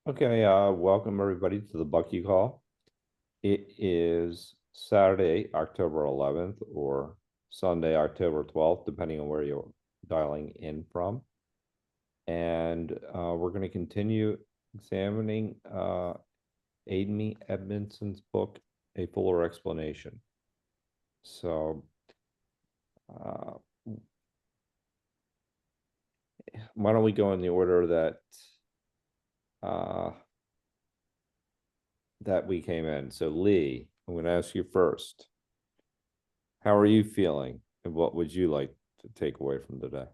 Okay, welcome everybody to the Bucky Call. It is Saturday, October 11th, or Sunday, October 12th, depending on where you're dialing in from. And we're going to continue examining Amy Edmondson's book, A Fuller Explanation. So, why don't we go in the order that we came in. So Lee, I'm going to ask you first. How are you feeling, and what would you like to take away from today?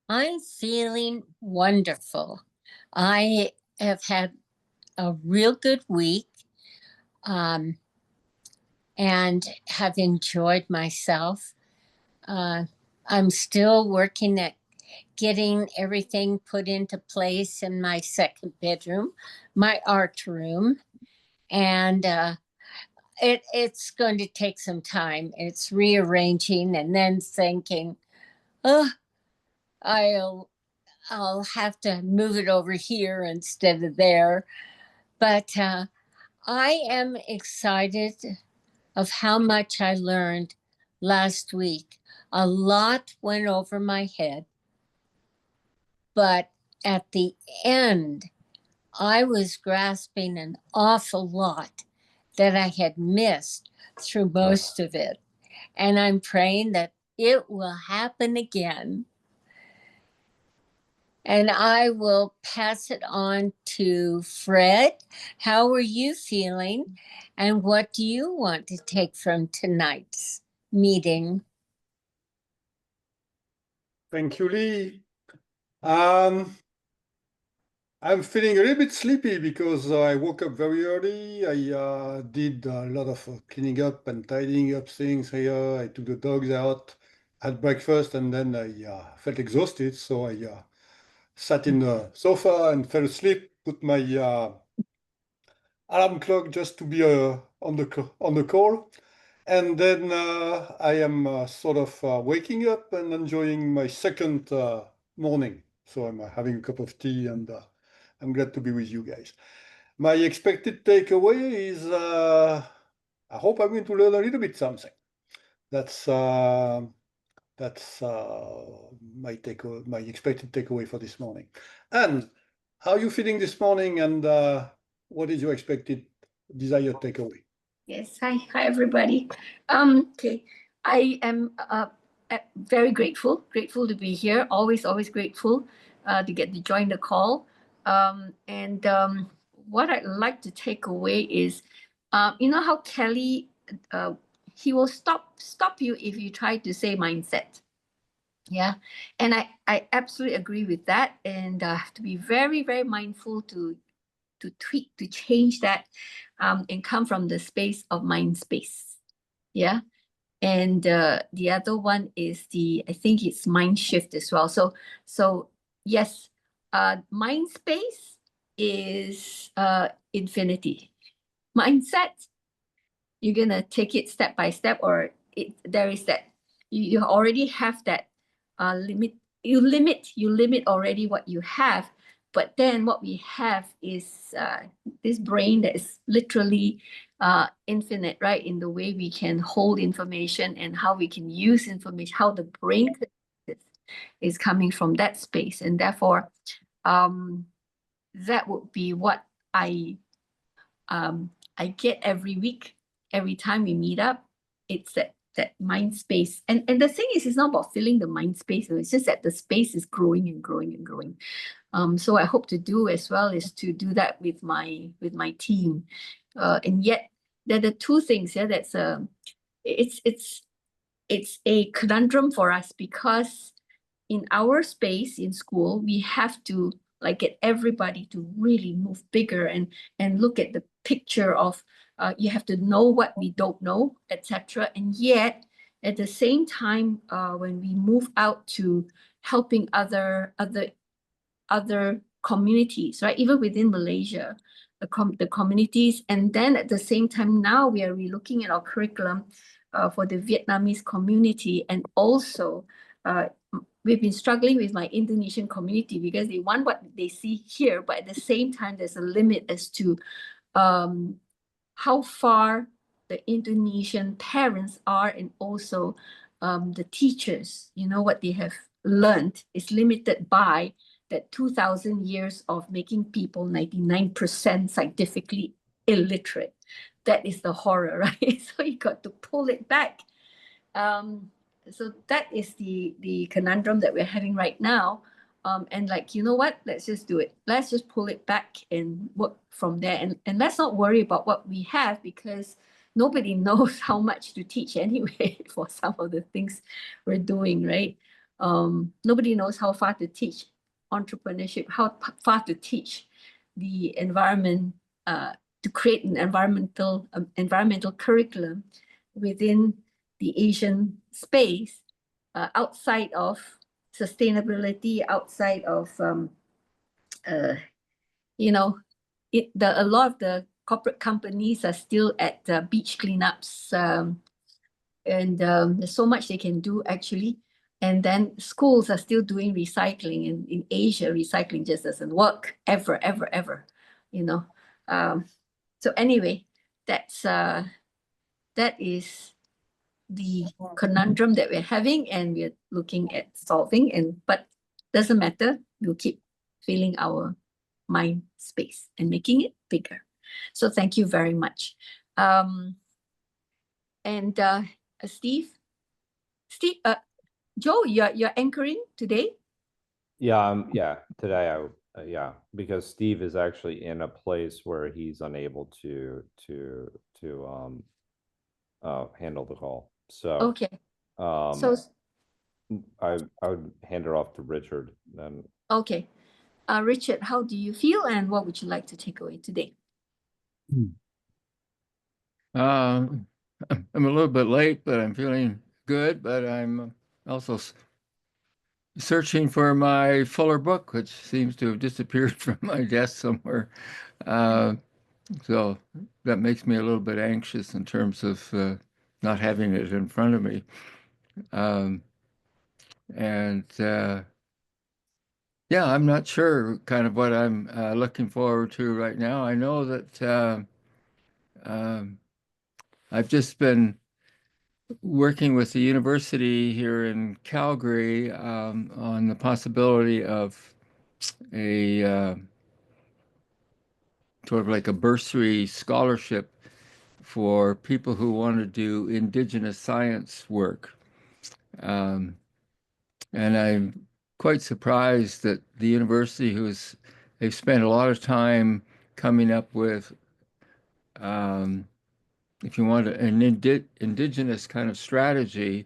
I'm feeling wonderful. I have had a real good week and have enjoyed myself. I'm still working at getting everything put into place in my second bedroom, my art room, and it's going to take some time. It's rearranging and then thinking, oh, I'll have to move it over here instead of there. But I am excited of how much I learned last week. A lot went over my head, but at the end, I was grasping an awful lot that I had missed through most of it. And I'm praying that it will happen again. And I will pass it on to Fred. How are you feeling? And what do you want to take from tonight's meeting? Thank you, Lee. I'm feeling a little bit sleepy because I woke up very early. I did a lot of cleaning up and tidying up things here. I took the dogs out, had breakfast, and then I felt exhausted. So I sat in the sofa and fell asleep, put my alarm clock just to be on the call. And then I am sort of waking up and enjoying my second morning. So I'm having a cup of tea and I'm glad to be with you guys. My expected takeaway is I hope I'm going to learn a little bit something. That's my expected takeaway for this morning. And how are you feeling this morning, and what is your expected desired takeaway? Yes, hi everybody. Okay, I am very grateful to be here. Always grateful to get to join the call. And what I'd like to take away is, you know how Kelly, he will stop you if you try to say mindset. Yeah, and I absolutely agree with that, and have to be very mindful to tweak, to change that, and come from the space of mind space. Yeah. And the other one is I think it's mind shift as well. So yes, mind space is infinity. Mindset, you're gonna take it step by step, or there is that you already have that limit. You limit already what you have. But then what we have is this brain that is literally infinite, right? In the way we can hold information and how we can use information, how the brain is coming from that space. And therefore, that would be what I get every week, every time we meet up. It's that mind space. And the thing is, it's not about filling the mind space. It's just that the space is growing and growing and growing. So I hope to do as well is to do that with my team. And yet there are the two things. Yeah, that's it's a conundrum for us, because in our space in school, we have to like get everybody to really move bigger and look at the picture of you have to know what we don't know, etc. And yet at the same time, when we move out to helping other communities, right? Even within Malaysia, the communities. And then at the same time, now we are relooking at our curriculum for the Vietnamese community, and also we've been struggling with my Indonesian community because they want what they see here, but at the same time, there's a limit as to how far the Indonesian parents are, and also the teachers, what they have learned is limited by that 2,000 years of making people 99% scientifically illiterate. That is the horror, right? So you got to pull it back. So that is the conundrum that we're having right now. And like, you know what? Let's just do it. Let's just pull it back and work from there. And let's not worry about what we have, because nobody knows how much to teach anyway for some of the things we're doing, right? Nobody knows how far to teach entrepreneurship, how far to teach the environment, to create an environmental curriculum within the Asian space, outside of sustainability, outside of a lot of the corporate companies are still at beach cleanups, and there's so much they can do actually. And then schools are still doing recycling. In Asia, recycling just doesn't work ever. So anyway, that is the conundrum that we're having, and we're looking at solving. But doesn't matter. We'll keep filling our mind space and making it bigger. So thank you very much. Steve, Joe, you're anchoring today? Yeah, today because Steve is actually in a place where he's unable to handle the call. So Okay. So I would hand it off to Richard then. okay. Richard, how do you feel, and what would you like to take away today? I'm a little bit late, but I'm feeling good. But I'm also searching for my Fuller book, which seems to have disappeared from my desk somewhere. So that makes me a little bit anxious in terms of not having it in front of me. Yeah, I'm not sure kind of what I'm looking forward to right now. I know that I've just been working with the university here in Calgary on the possibility of a sort of like a bursary scholarship for people who want to do indigenous science work. And I'm quite surprised that the university, they've spent a lot of time coming up with, if you want, an indigenous kind of strategy,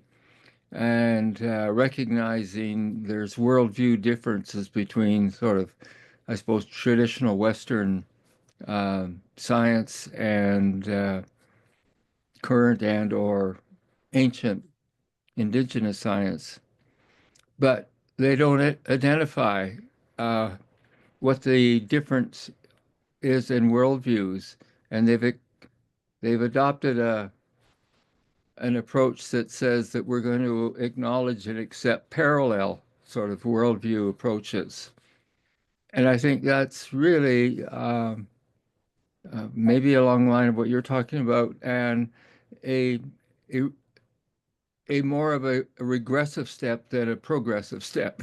and recognizing there's worldview differences between sort of, I suppose, traditional Western science and current and or ancient indigenous science. But they don't identify what the difference is in worldviews, and they've adopted an approach that says that we're going to acknowledge and accept parallel sort of worldview approaches. And I think that's really maybe along the line of what you're talking about, and a more of a regressive step than a progressive step.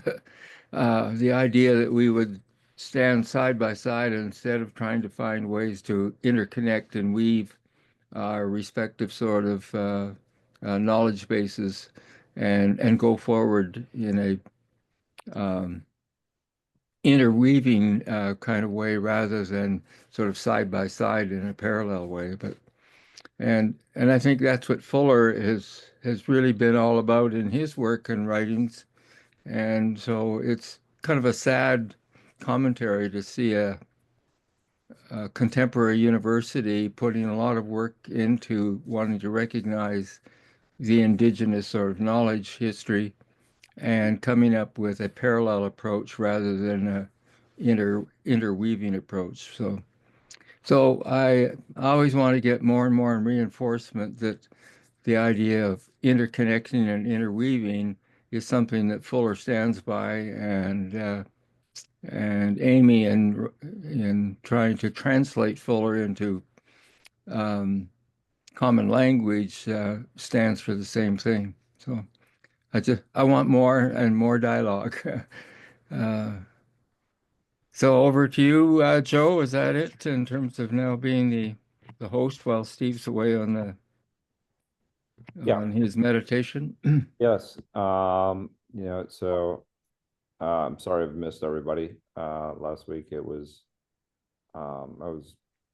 The idea that we would stand side by side, and instead of trying to find ways to interconnect and weave our respective sort of knowledge bases and go forward in a interweaving kind of way rather than sort of side by side in a parallel way. And I think that's what Fuller has really been all about in his work and writings. And so it's kind of a sad commentary to see a contemporary university putting a lot of work into wanting to recognize the indigenous sort of knowledge history and coming up with a parallel approach rather than a interweaving approach. So I always want to get more and more reinforcement that the idea of interconnecting and interweaving is something that Fuller stands by, and Amy in trying to translate Fuller into common language stands for the same thing. So I want more and more dialogue. So over to you, Joe. Is that it in terms of now being the host while Steve's away on his meditation? Yes. So I'm sorry I've missed everybody. Last week I was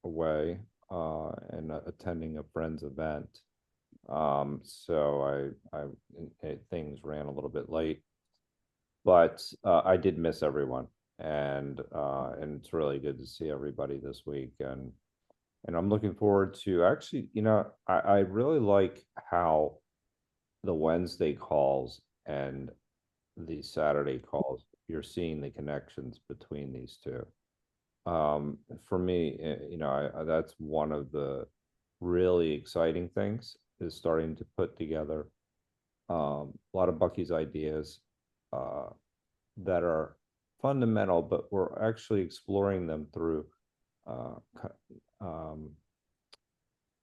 away and attending a friend's event. So things ran a little bit late, but I did miss everyone, and it's really good to see everybody this week, and I'm looking forward to actually, I really like how the Wednesday calls and the Saturday calls, you're seeing the connections between these two. For me, that's one of the really exciting things, is starting to put together a lot of Bucky's ideas that are fundamental, but we're actually exploring them through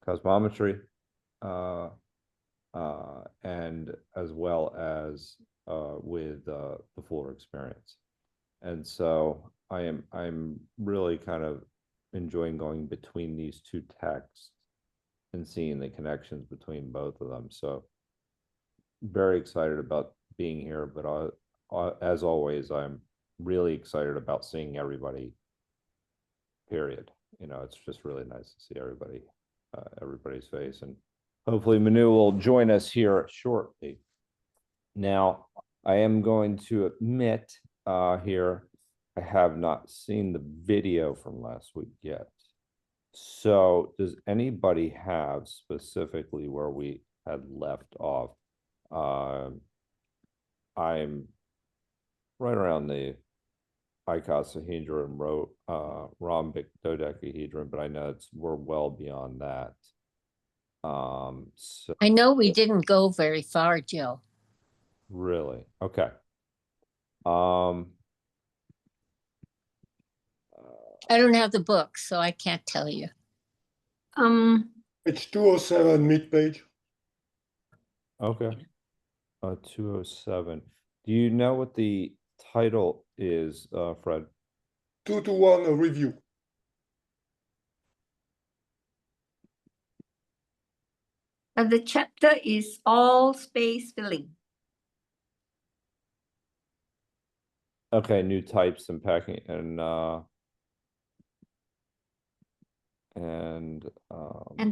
cosmometry, and as well as with the Fuller experience. And so I'm really kind of enjoying going between these two texts and seeing the connections between both of them. So very excited about being here, but as always, I'm really excited about seeing everybody, period. It's just really nice to see everybody's face, and hopefully Manu will join us here shortly. Now, I am going to admit here, I have not seen the video from last week yet. So does anybody have specifically where we had left off? I'm right around the icosahedron, rhombic dodecahedron, but I know we're well beyond that. So I know we didn't go very far, Joe. really, okay. I don't have the book, so I can't tell you. It's 207 mid-page. Okay. 207. Do you know what the title is, Fred? 2 to 1 a review. And the chapter is all space filling. Okay, new types and packing and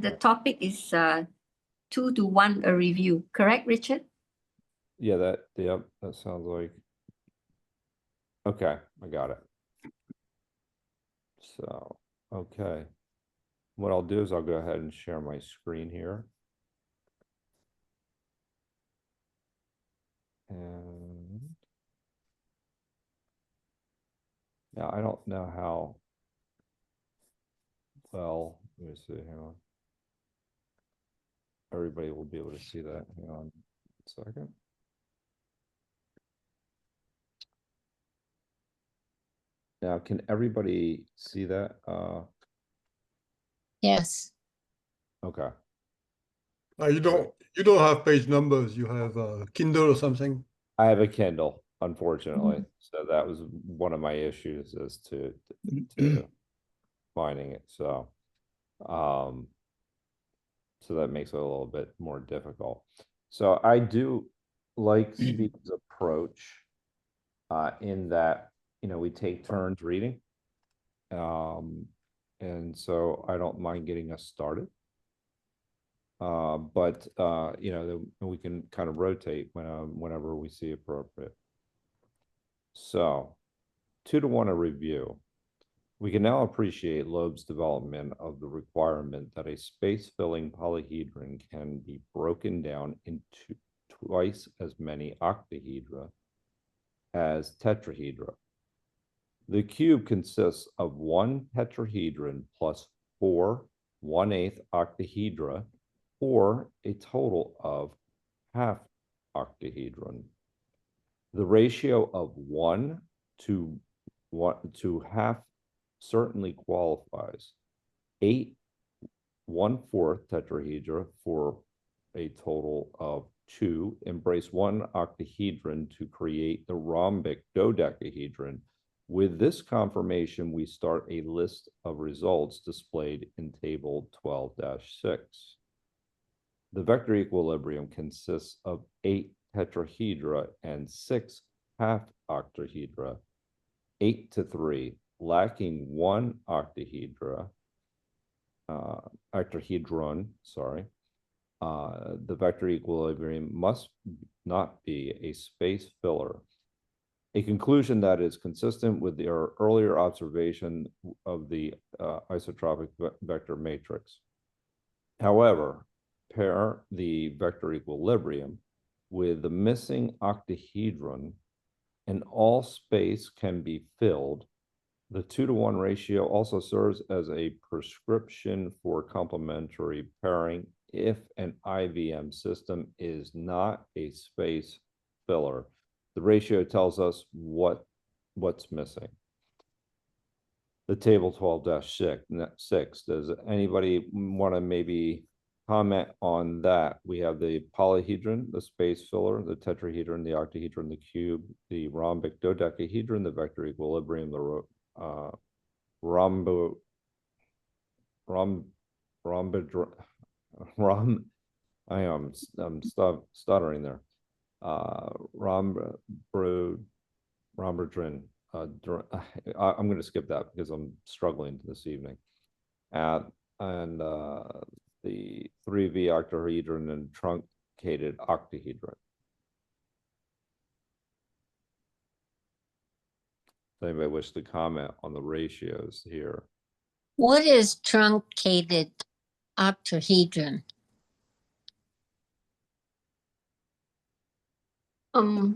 the topic is 2 to 1 a review. Correct, Richard? yeah, that sounds like. Okay, I got it. So, okay. What I'll do is I'll go ahead and share my screen here. And now I don't know how well, let me see, hang on. Everybody will be able to see that. Hang on a second. Now, can everybody see that? Yes. Okay. You don't have page numbers. You have Kindle or something. I have a Kindle, unfortunately. So that was one of my issues, as to finding it. So that makes it a little bit more difficult. So I do like Steve's approach in that, we take turns reading. And so I don't mind getting us started. But then we can kind of rotate whenever we see appropriate. So 2 to 1 a review. We can now appreciate Loeb's development of the requirement that a space-filling polyhedron can be broken down into twice as many octahedra as tetrahedra. The cube consists of 1 tetrahedron plus 4 1/8 octahedra, or a total of half octahedron. The ratio of 1 to 1/2 certainly qualifies. 8 1/4 tetrahedra for a total of 2 embrace one octahedron to create the rhombic dodecahedron. With this confirmation, we start a list of results displayed in table 12-6. The vector equilibrium consists of 8 tetrahedra and 6 half octahedra, 8-3, lacking 1 octahedron, sorry. The vector equilibrium must not be a space filler, a conclusion that is consistent with our earlier observation of the isotropic vector matrix. However, pair the vector equilibrium with the missing octahedron and all space can be filled. The 2-to-1 ratio also serves as a prescription for complementary pairing if an IVM system is not a space filler. The ratio tells us what's missing. The table 12-6, does anybody want to maybe comment on that? We have the polyhedron, the space filler, the tetrahedron, the octahedron, the cube, the rhombic dodecahedron, the vector equilibrium, the I'm stuttering there. Rhombodron. I'm going to skip that because I'm struggling this evening. And the 3V octahedron and truncated octahedron. Does anybody wish to comment on the ratios here? What is truncated octahedron? A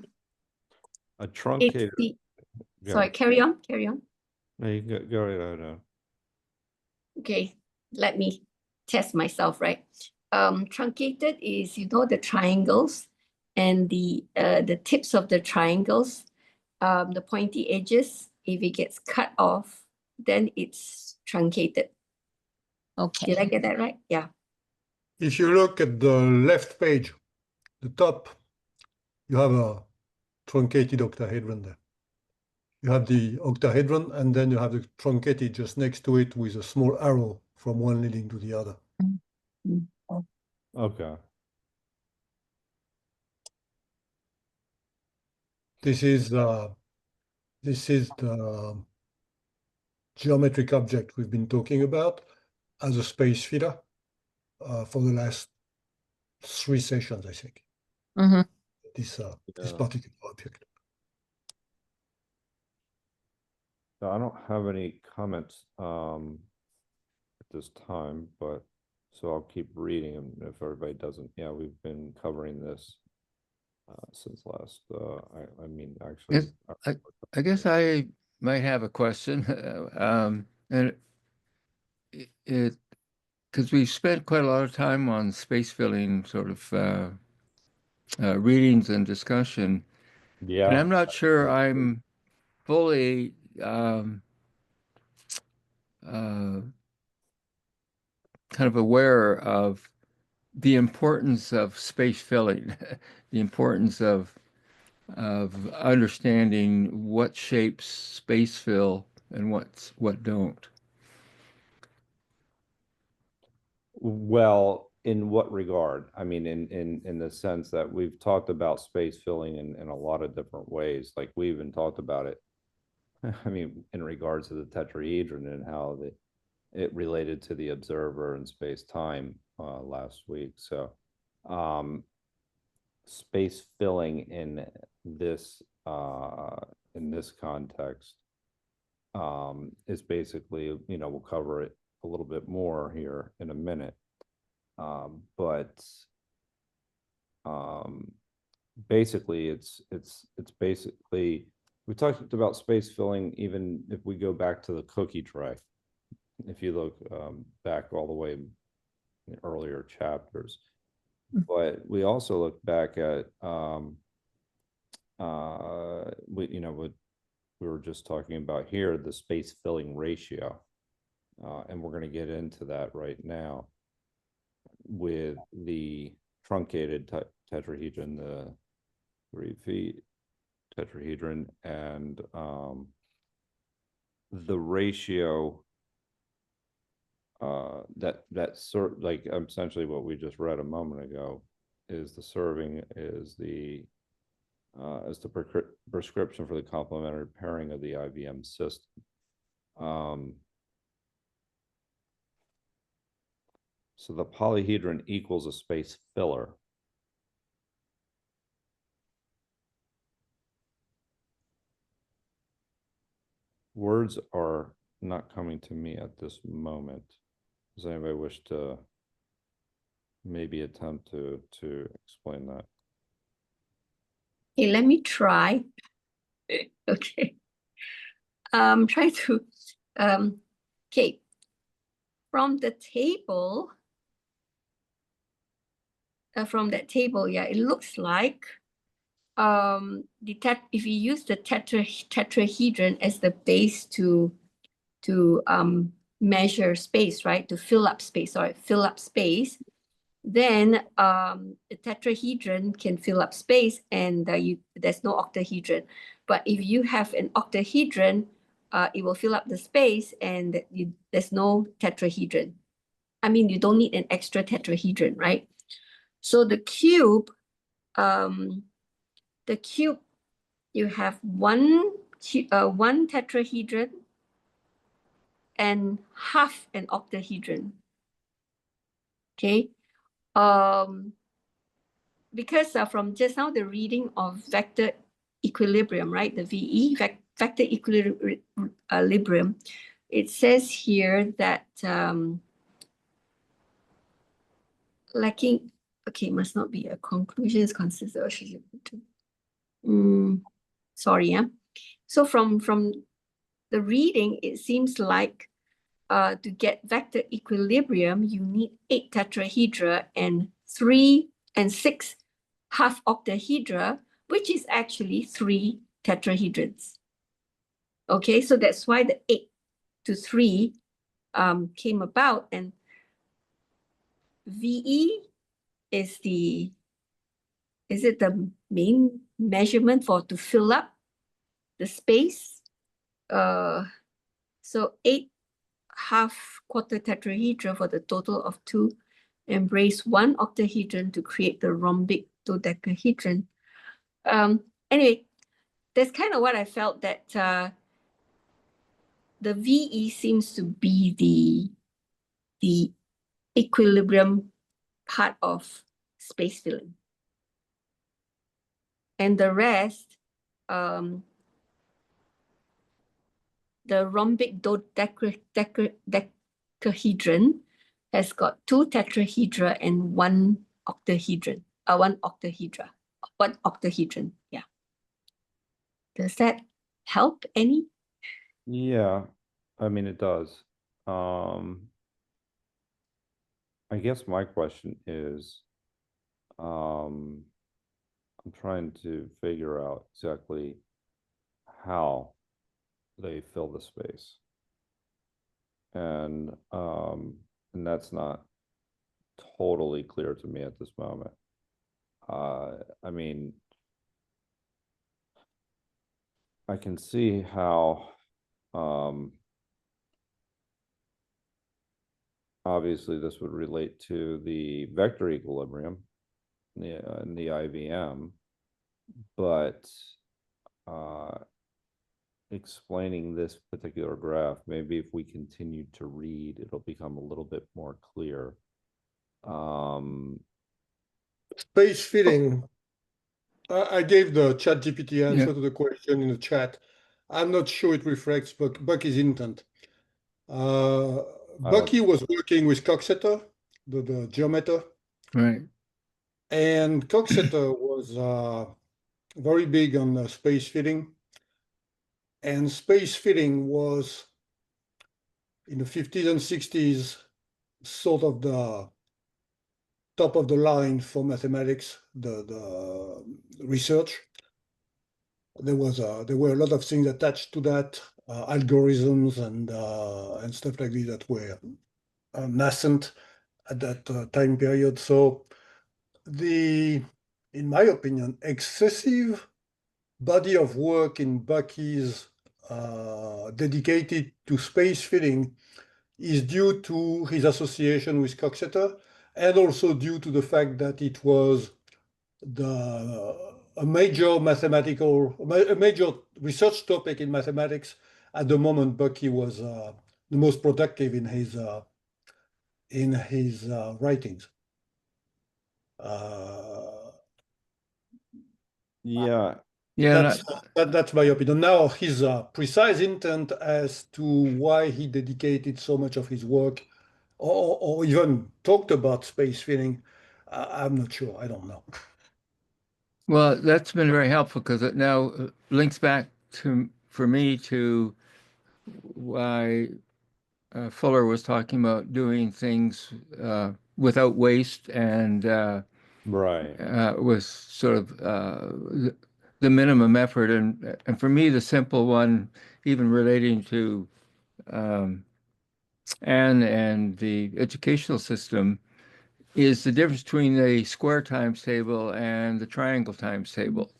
truncated. Sorry, carry on. No, you go right ahead. Okay, let me test myself, right? Truncated is, the triangles and the tips of the triangles, the pointy edges. If it gets cut off, then it's truncated. Okay. Did I get that right? Yeah. If you look at the left page, the top, you have a truncated octahedron there. You have the octahedron, and then you have the truncated just next to it with a small arrow from one leading to the other. Okay. This is the geometric object we've been talking about as a space filler for the last 3 sessions, I think. Mm-hmm. This Yeah. particular object. So I don't have any comments at this time, but so I'll keep reading them if everybody doesn't. Yeah, we've been covering this since last. I mean, actually, I guess I might have a question, and it because we spent quite a lot of time on space filling sort of readings and discussion, yeah, and I'm not sure I'm fully kind of aware of the importance of space filling, the importance of understanding what shapes space fill and what don't. Well, in what regard? I mean, in the sense that we've talked about space filling in a lot of different ways. Like we even talked about it. I mean, in regards to the tetrahedron and how it related to the observer and space time last week. So, space filling in this context is basically, we'll cover it a little bit more here in a minute. But basically it's basically, we talked about space filling even if we go back to the cookie tray. If you look back all the way in earlier chapters, but we also look back at what we were just talking about here, the space filling ratio. And we're going to get into that right now with the truncated tetrahedron, the 3 feet tetrahedron, and the ratio that sort like essentially what we just read a moment ago is the serving is the prescription for the complementary pairing of the IVM system. So the polyhedron equals a space filler. Words are not coming to me at this moment. Does anybody wish to maybe attempt to explain that? Okay, let me try. Okay. Try to, okay. From the table, from that table, yeah, it looks like if you use the tetrahedron as the base to measure space, right? To fill up space, then the tetrahedron can fill up space and there's no octahedron. But if you have an octahedron, it will fill up the space and there's no tetrahedron. I mean, you don't need an extra tetrahedron, right? So the cube, you have one tetrahedron and half an octahedron. Okay. Because from just now the reading of vector equilibrium, right? The VE, vector equilibrium, it says here that lacking, okay, must not be a conclusion is consistent. Sorry, yeah. So from the reading, it seems like to get vector equilibrium, you need 8 tetrahedra and 3 and 6 half octahedra, which is actually 3 tetrahedrons. Okay, so that's why the 8 to 3 came about, and VE is the main measurement to fill up the space. So 8 half quarter tetrahedra for the total of 2, embrace 1 octahedron to create the rhombic dodecahedron. Anyway, that's kind of what I felt, that the VE seems to be the equilibrium part of space filling. And the rest, the rhombic dodecahedron has got 2 tetrahedra and 1 octahedron. One octahedron, yeah. Does that help any? Yeah, I mean, it does. I guess my question is, I'm trying to figure out exactly how they fill the space. And that's not totally clear to me at this moment. I mean, I can see how obviously this would relate to the vector equilibrium in the IVM, but explaining this particular graph, maybe if we continue to read, it'll become a little bit more clear. Space filling. I gave the ChatGPT answer Yeah. to the question in the chat. I'm not sure it reflects Bucky's intent. Bucky was working with Coxeter, the geometer. Right. And Coxeter was very big on space filling. And space filling was, in the 50s and 60s, sort of the top of the line for mathematics, the research. there were a lot of things attached to that, algorithms and stuff like this that were nascent at that time period. So in my opinion, excessive body of work in Bucky's dedicated to space filling is due to his association with Coxeter, and also due to the fact that it was a major research topic in mathematics at the moment. Bucky was the most productive in his writings. Yeah, Yeah, That's my opinion. Now, his precise intent as to why he dedicated so much of his work, or even talked about space filling, I'm not sure. I don't know. well, that's been very helpful because it now links back for me to why Fuller was talking about doing things without waste and right. with sort of the minimum effort. And for me, the simple one, even relating to Anne and the educational system, is the difference between the square times table and the triangle times table.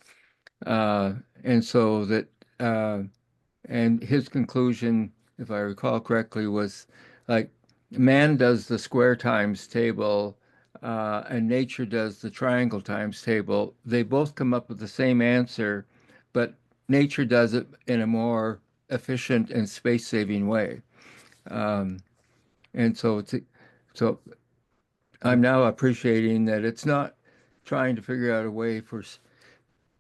And so that, and his conclusion, if I recall correctly, was like man does the square times table and nature does the triangle times table. They both come up with the same answer, but nature does it in a more efficient and space-saving way. And so so I'm now appreciating that it's not trying to figure out a way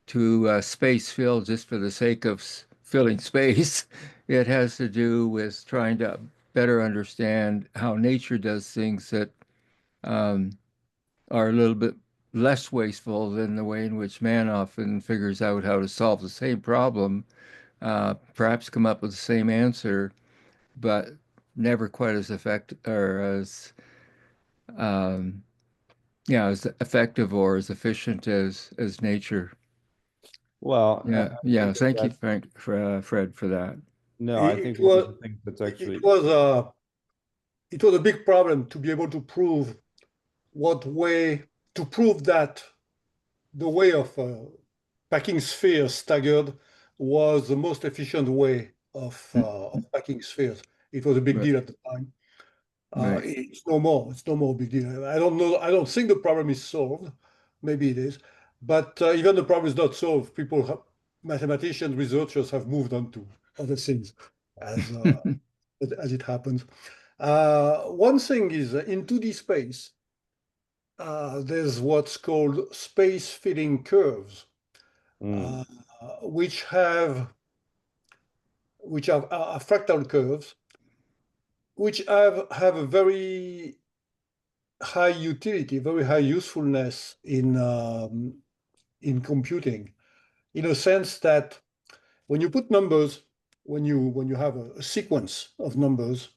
to space fill just for the sake of filling space. It has to do with trying to better understand how nature does things that are a little bit less wasteful than the way in which man often figures out how to solve the same problem, perhaps come up with the same answer, but never quite as effective or as effective or as efficient as nature. Well, Yeah. think Thank you, that- Fred, for that. No, I It think one of was the things that's actually, it was a big problem to be able to prove that the way of packing spheres staggered was the most efficient way of packing spheres. It was a big Right. deal at the time. Right. It's no more. It's no more a big deal. I don't know. I don't think the problem is solved. Maybe it is, but even the problem is not solved. Mathematicians, researchers have moved on to other things as it happens. One thing is in 2D space, there's what's called space filling curves, mm, which are fractal curves, which have a very high utility, very high usefulness in computing, in a sense that when you put numbers, when you have a sequence of numbers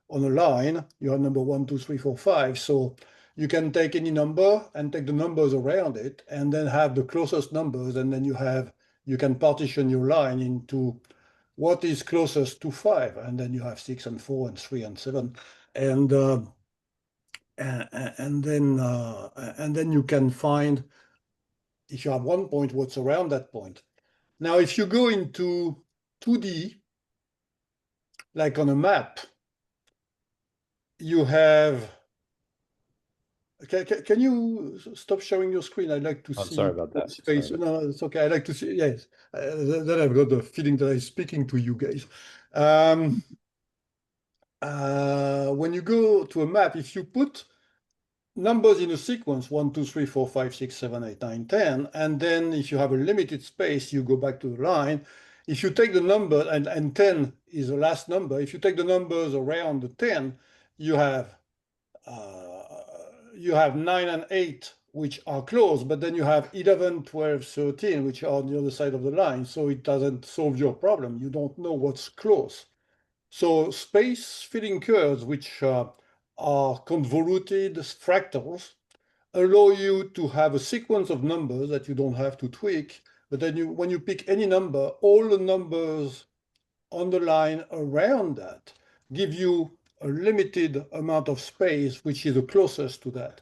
on a line, you have number 1, 2, 3, 4, 5. So you can take any number and take the numbers around it, and then have the closest numbers, and then you can partition your line into what is closest to 5, and then you have 6 and 4 and 3 and 7, and then you can find, if you have one point, what's around that point. Now, if you go into 2D, like on a map, you have. Can you stop sharing your screen? I'd like to I'm see sorry about that. space. No, it's okay. I'd like to see. Yes, then I've got the feeling that I'm speaking to you guys. When you go to a map, if you put numbers in a sequence 1, 2, 3, 4, 5, 6, 7, 8, 9, 10, and then if you have a limited space, you go back to the line. If you take the number, and 10 is the last number, if you take the numbers around the 10, you have 9 and 8, which are close, but then you have 11, 12, 13, which are on the other side of the line. So it doesn't solve your problem. You don't know what's close. So space filling curves, which are convoluted fractals, allow you to have a sequence of numbers that you don't have to tweak, But then when you pick any number, all the numbers on the line around that give you a limited amount of space, which is the closest to that.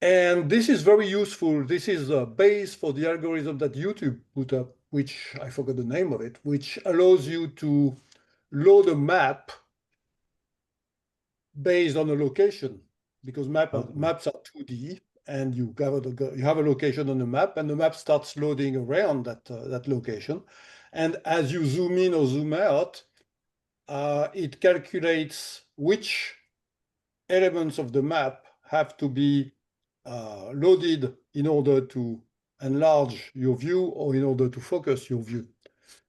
And this is very useful. This is a base for the algorithm that YouTube put up, which I forgot the name of it, which allows you to load a map based on a location, because maps are 2D, and you have a location on the map, and the map starts loading around that location. And as you zoom in or zoom out, it calculates which elements of the map have to be loaded in order to enlarge your view or in order to focus your view.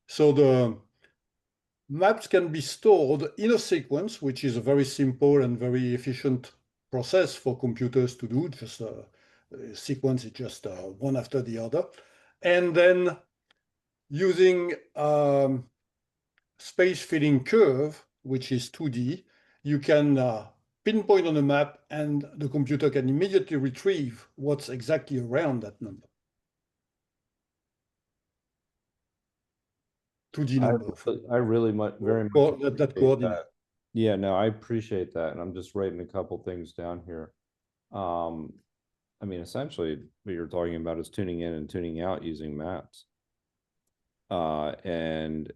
So the maps can be stored in a sequence, which is a very simple and very efficient process for computers to do. Just a sequence is just one after the other. And then using space filling curve, which is 2D, you can pinpoint on a map and the computer can immediately retrieve what's exactly around that number. 2D number. I really very much That appreciate coordinate. that. Yeah, no, I appreciate that, and I'm just writing a couple things down here. I mean, essentially, what you're talking about is tuning in and tuning out using maps. And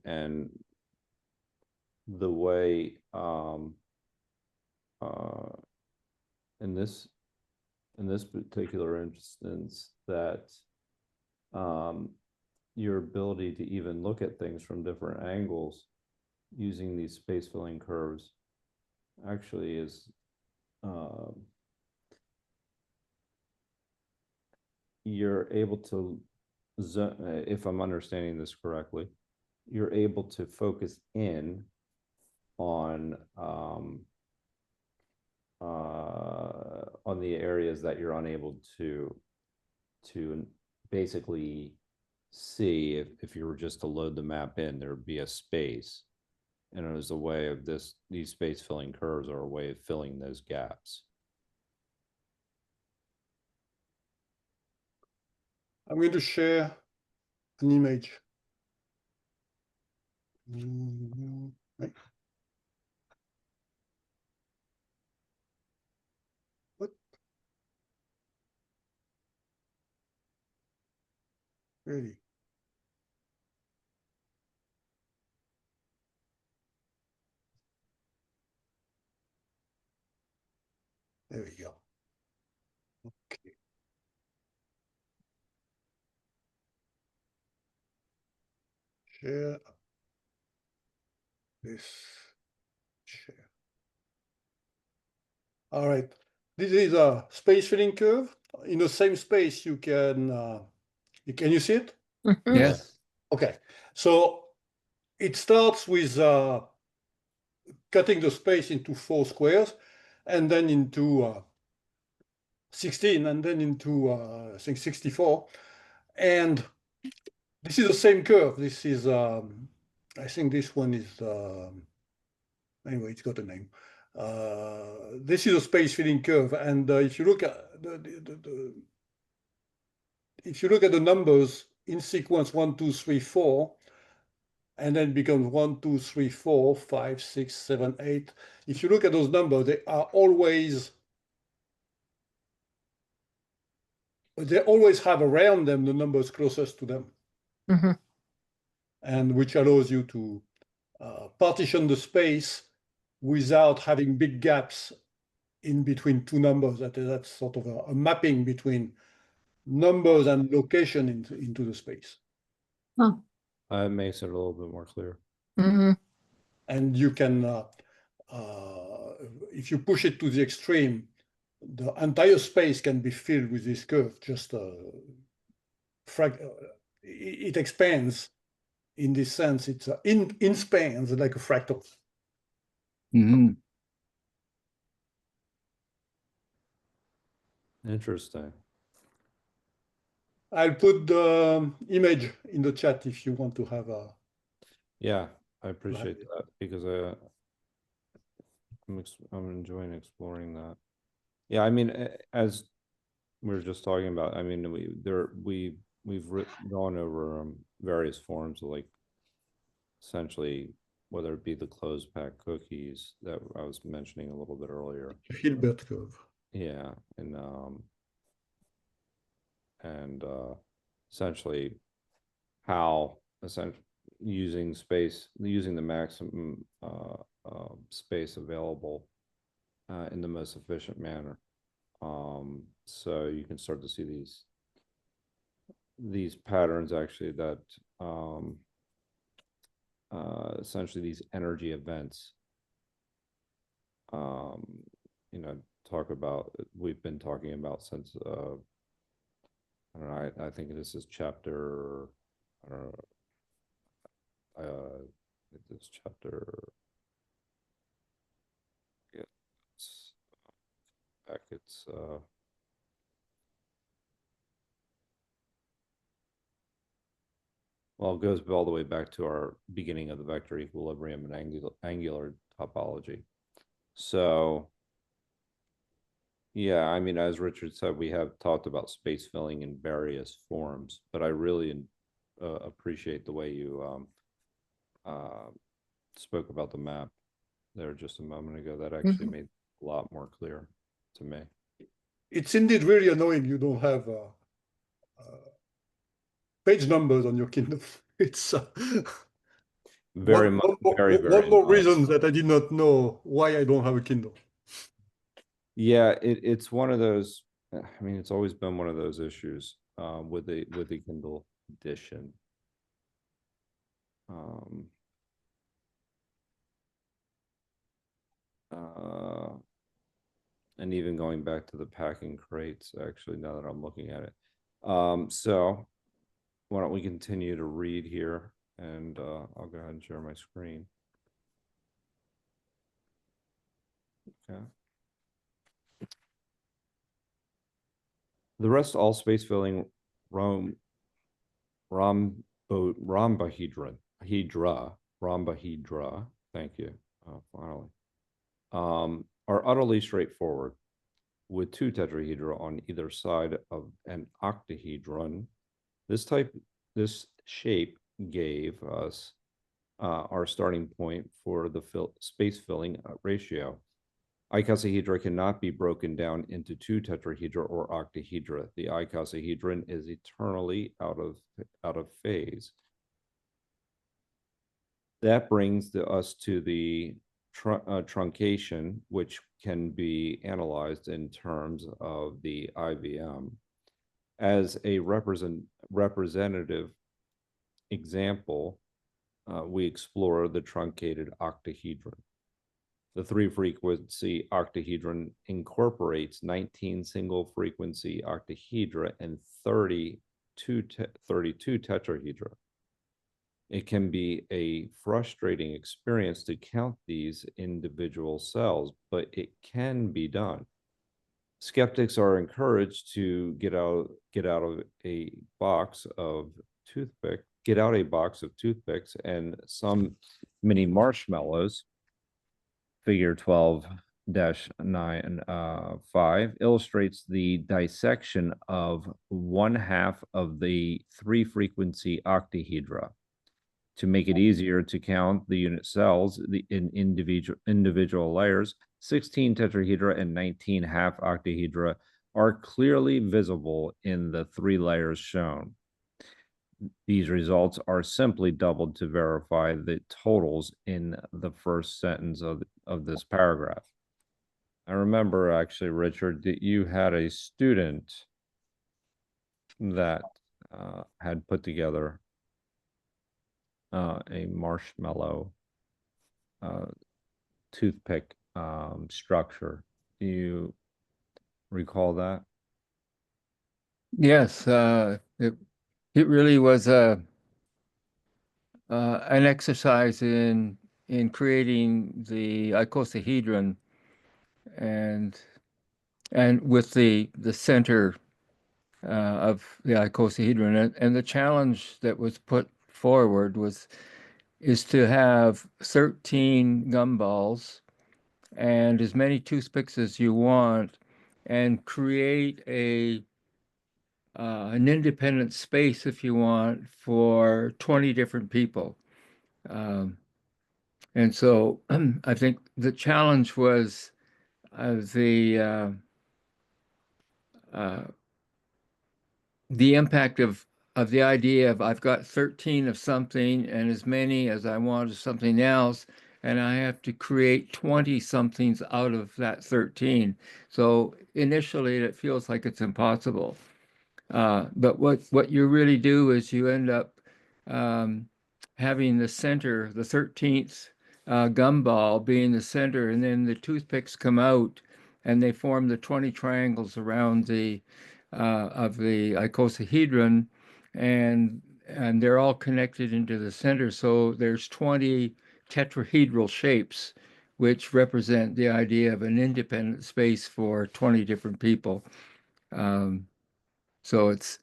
the way in this particular instance that your ability to even look at things from different angles using these space filling curves actually is you're able to, if I'm understanding this correctly, you're able to focus in on the areas that you're unable to basically see. If you were just to load the map in, there'd be a space, and it was a way of these space filling curves are a way of filling those gaps. I'm going to share an image. Right. What? Really? There we go. Okay. Share this. Share. All right. This is a space filling curve. In the same space, you can you see it? Mhm. Yes. Okay. So it starts with cutting the space into 4 squares, and then into 16, and then into I think 64. And this is the same curve. This is I think this one is anyway, it's got a name. This is a space filling curve, and if you look at the numbers in sequence 1, 2, 3, 4, and then it becomes 1, 2, 3, 4, 5, 6, 7, 8. If you look at those numbers, they always have around them the numbers closest to them, Mhm. and which allows you to partition the space without having big gaps in between two numbers. That's sort of a mapping between numbers and location into the space. It makes it a little bit more clear. Mhm. And you can, if you push it to the extreme, the entire space can be filled with this curve. Just it expands in this sense. It's in spans like a fractal. Mm-hmm. Interesting. I'll put the image in the chat if you want to have a. Yeah, I appreciate that, because I'm enjoying exploring that. Yeah, I mean, as we were just talking about, I mean, we've gone over various forms of like essentially whether it be the closed pack cookies that I was mentioning a little bit earlier. Hilbert curve. Yeah, and essentially how using the maximum space available in the most efficient manner. So you can start to see these patterns actually that essentially these energy events you know we've been talking about since I don't know, I think this is chapter I don't know this chapter it's back it's well, it goes all the way back to our beginning of the vector equilibrium and angular topology. So, yeah, I mean, as Richard said, we have talked about space filling in various forms, but I really appreciate the way you spoke about the map there just a moment ago. That actually made a lot more clear to me. It's indeed really annoying you don't have page numbers on your Kindle. It's Very one, much, one very, more, very one more annoying. reason that I did not know why I don't have a Kindle. Yeah, it's one of those. I mean, it's always been one of those issues with the Kindle edition. And even going back to the packing crates, actually, now that I'm looking at it. So why don't we continue to read here, and I'll go ahead and share my screen. Okay. The rest all space filling rhombahedra, thank you, finally, are utterly straightforward, with two tetrahedra on either side of an octahedron. This shape gave us our starting point for the space filling ratio. Icosahedra cannot be broken down into two tetrahedra or octahedra. The icosahedron is eternally out of phase. That brings us to the truncation, which can be analyzed in terms of the IVM. As a representative example, we explore the truncated octahedron. The 3-frequency octahedron incorporates 19 single-frequency octahedra and 32 tetrahedra. It can be a frustrating experience to count these individual cells, but it can be done. Skeptics are encouraged to get out a box of toothpicks and some mini marshmallows. Figure 12-9-5 illustrates the dissection of 1/2 of the 3-frequency octahedra. To make it easier to count the unit cells in individual layers, 16 tetrahedra and 19 half octahedra are clearly visible in the 3 layers shown. These results are simply doubled to verify the totals in the first sentence of this paragraph. I remember actually, Richard, that you had a student that had put together a marshmallow toothpick structure. Do you recall that? Yes, it really was an exercise in creating the icosahedron and with the center of the icosahedron, and the challenge that was put forward is to have 13 gumballs and as many toothpicks as you want, and create a an independent space, if you want, for 20 different people. And so I think the challenge was the impact of the idea of I've got 13 of something and as many as I want of something else, and I have to create 20 somethings out of that 13. So initially it feels like it's impossible. But what you really do is you end up having the center, the 13th gumball being the center, and then the toothpicks come out and they form the 20 triangles around the of the icosahedron, and they're all connected into the center. So there's 20 tetrahedral shapes, which represent the idea of an independent space for 20 different people. So it's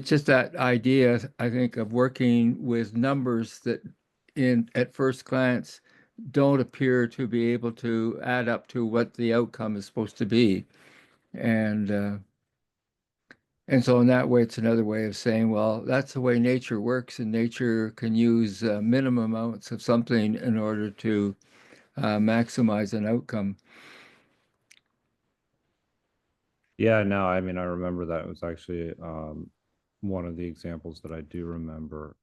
just that idea, I think, of working with numbers that at first glance don't appear to be able to add up to what the outcome is supposed to be. And so in that way, it's another way of saying, well, that's the way nature works, and nature can use minimum amounts of something in order to maximize an outcome. Yeah, no, I mean, I remember that. It was actually one of the examples that I do remember.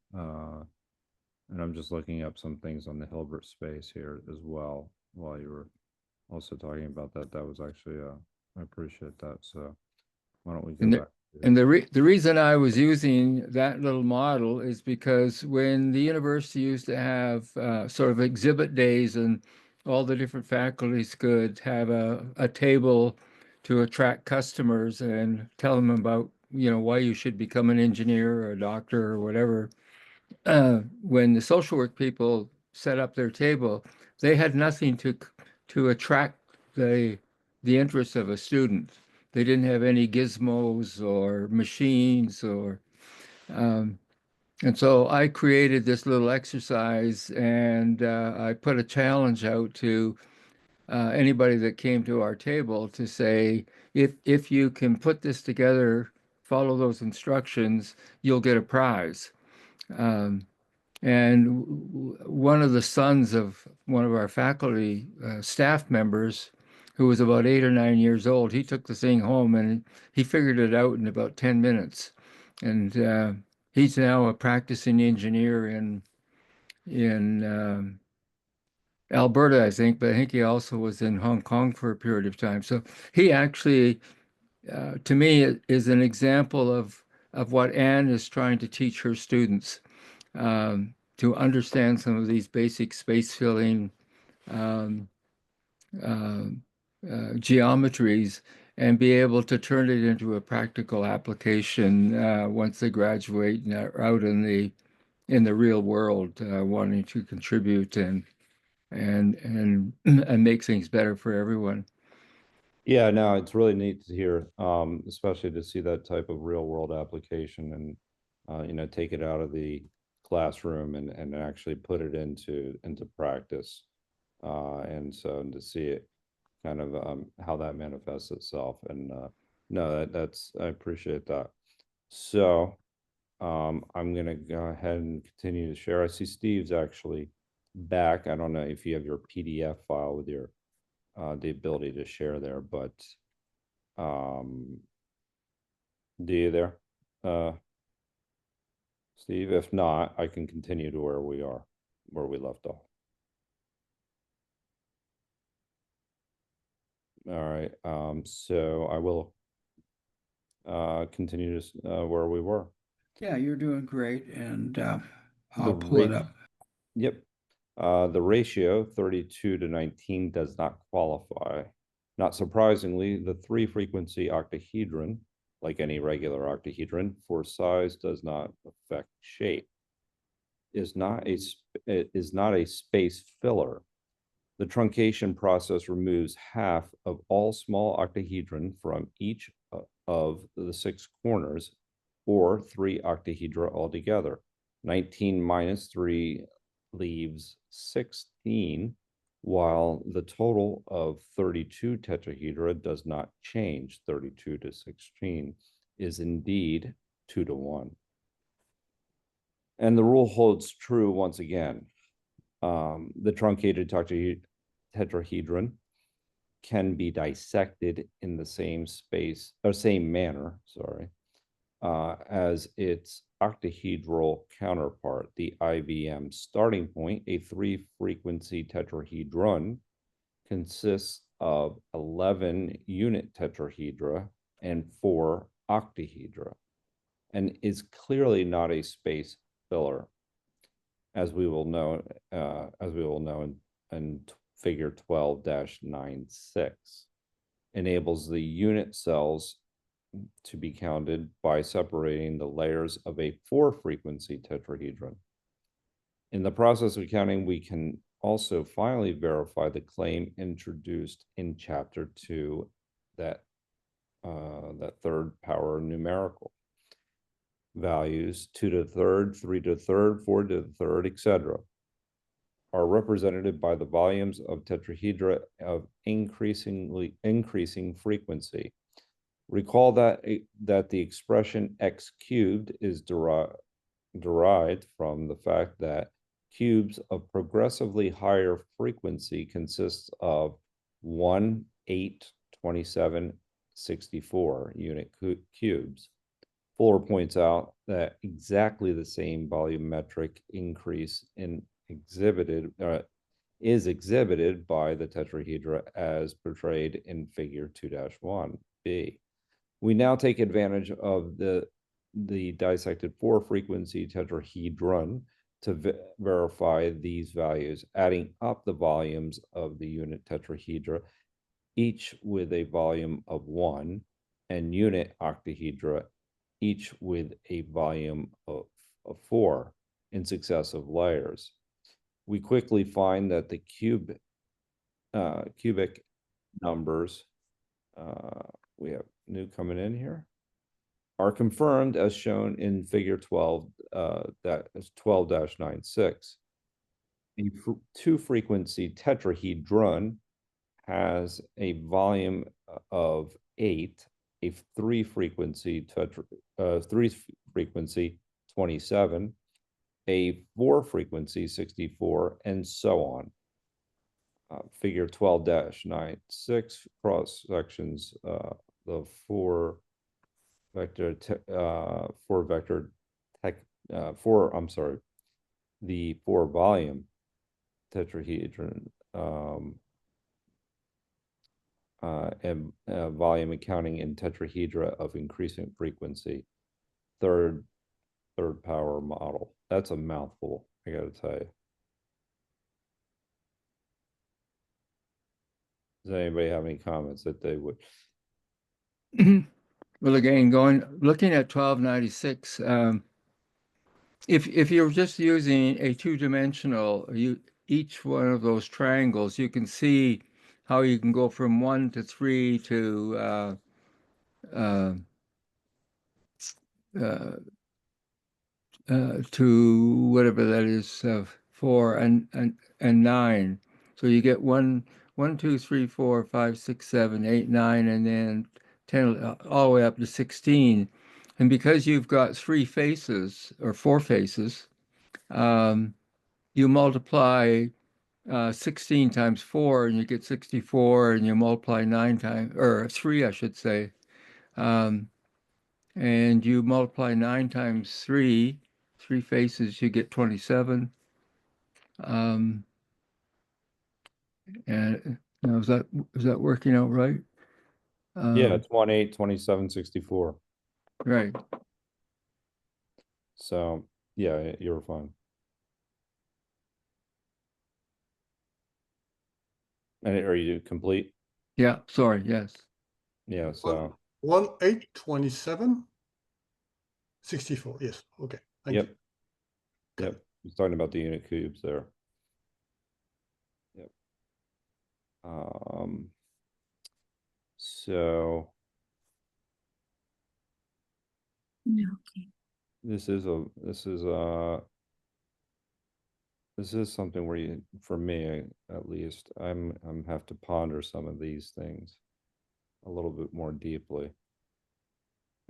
And I'm just looking up some things on the Hilbert space here as well while you were also talking about that. That was actually, I appreciate that. So why don't we go back? And the reason I was using that little model is because when the university used to have sort of exhibit days, and all the different faculties could have a table to attract customers and tell them about, why you should become an engineer or a doctor or whatever. When the social work people set up their table, they had nothing to attract the interest of a student. They didn't have any gizmos or machines and so I created this little exercise, and I put a challenge out to anybody that came to our table to say, if you can put this together, follow those instructions, you'll get a prize. And one of the sons of one of our faculty staff members, who was about 8 or 9 years old, he took the thing home and he figured it out in about 10 minutes. And he's now a practicing engineer in Alberta, I think, but I think he also was in Hong Kong for a period of time. So he actually, to me, is an example of what Anne is trying to teach her students. To understand some of these basic space filling geometries and be able to turn it into a practical application once they graduate and are out in the real world, wanting to contribute and make things better for everyone. Yeah, no, it's really neat to hear, especially to see that type of real world application and take it out of the classroom and actually put it into practice. And so to see it kind of how that manifests itself. And no, that's I appreciate that. So I'm gonna go ahead and continue to share. I see Steve's actually back. I don't know if you have your PDF file with your the ability to share there, but do you there, Steve? If not, I can continue to where we left off. All right, so I will continue to where we were. Yeah, you're doing great, and I'll pull it up. Yep. The ratio 32 to 19 does not qualify. Not surprisingly, the 3-frequency octahedron, like any regular octahedron, for size does not affect shape. Is not a space filler. The truncation process removes half of all small octahedron from each of the 6 corners, or 3 octahedra altogether. 19 minus 3 leaves 16, while the total of 32 tetrahedra does not change, 32 to 16. is indeed 2-to-1. And the rule holds true once again. The truncated tetrahedron can be dissected in the same space or same manner, sorry, as its octahedral counterpart, the IVM starting point. A 3-frequency tetrahedron consists of 11 unit tetrahedra and 4 octahedra, and is clearly not a space filler, as we will know in figure 12-96. Enables the unit cells to be counted by separating the layers of a 4-frequency tetrahedron. In the process of counting, we can also finally verify the claim introduced in chapter 2, that third power numerical. Values 2 to the third, 3 to the third, 4 to the third, etc., are represented by the volumes of tetrahedra of increasing frequency. Recall that the expression x cubed is derived from the fact that cubes of progressively higher frequency consists of 1, 8, 27, 64 unit cubes. Fuller points out that exactly the same volumetric increase is exhibited by the tetrahedra as portrayed in figure 2-1b. We now take advantage of the dissected 4-frequency tetrahedron to verify these values, adding up the volumes of the unit tetrahedra, each with a volume of 1, and unit octahedra, each with a volume of 4 in successive layers. We quickly find that the cubic numbers, we have new coming in here, are confirmed as shown in figure 12, that is 12-96. A 2-frequency tetrahedron has a volume of 8, a 3-frequency 27, a 4-frequency 64, and so on. Figure 12-96 cross sections the 4 volume tetrahedron and volume accounting in tetrahedra of increasing frequency, third power model. That's a mouthful, I gotta tell you. Does anybody have any comments that they would? Well, again, looking at 1296, if you're just using a 2-dimensional, each one of those triangles, you can see how you can go from 1 to 3 to whatever that is, 4 and 9. So you get 1, 2, 3, 4, 5, 6, 7, 8, 9, and then 10, all the way up to 16. And because you've got 3 faces or 4 faces, you multiply 16 times 4 and you get 64, and you multiply 9 times, or 3, I should say. And you multiply 9 times 3 faces, you get 27. And now is that working out right? Yeah, it's 1, 8, 27, 64. Right. So yeah, you're fine. And are you complete? Yeah, sorry, yes. Yeah, so 1, 8, 27, 64. Yes. Okay. Thank yep. you. Yep. He's talking about the unit cubes there. Yep. So Okay. this is something where you, for me at least, I'm have to ponder some of these things a little bit more deeply.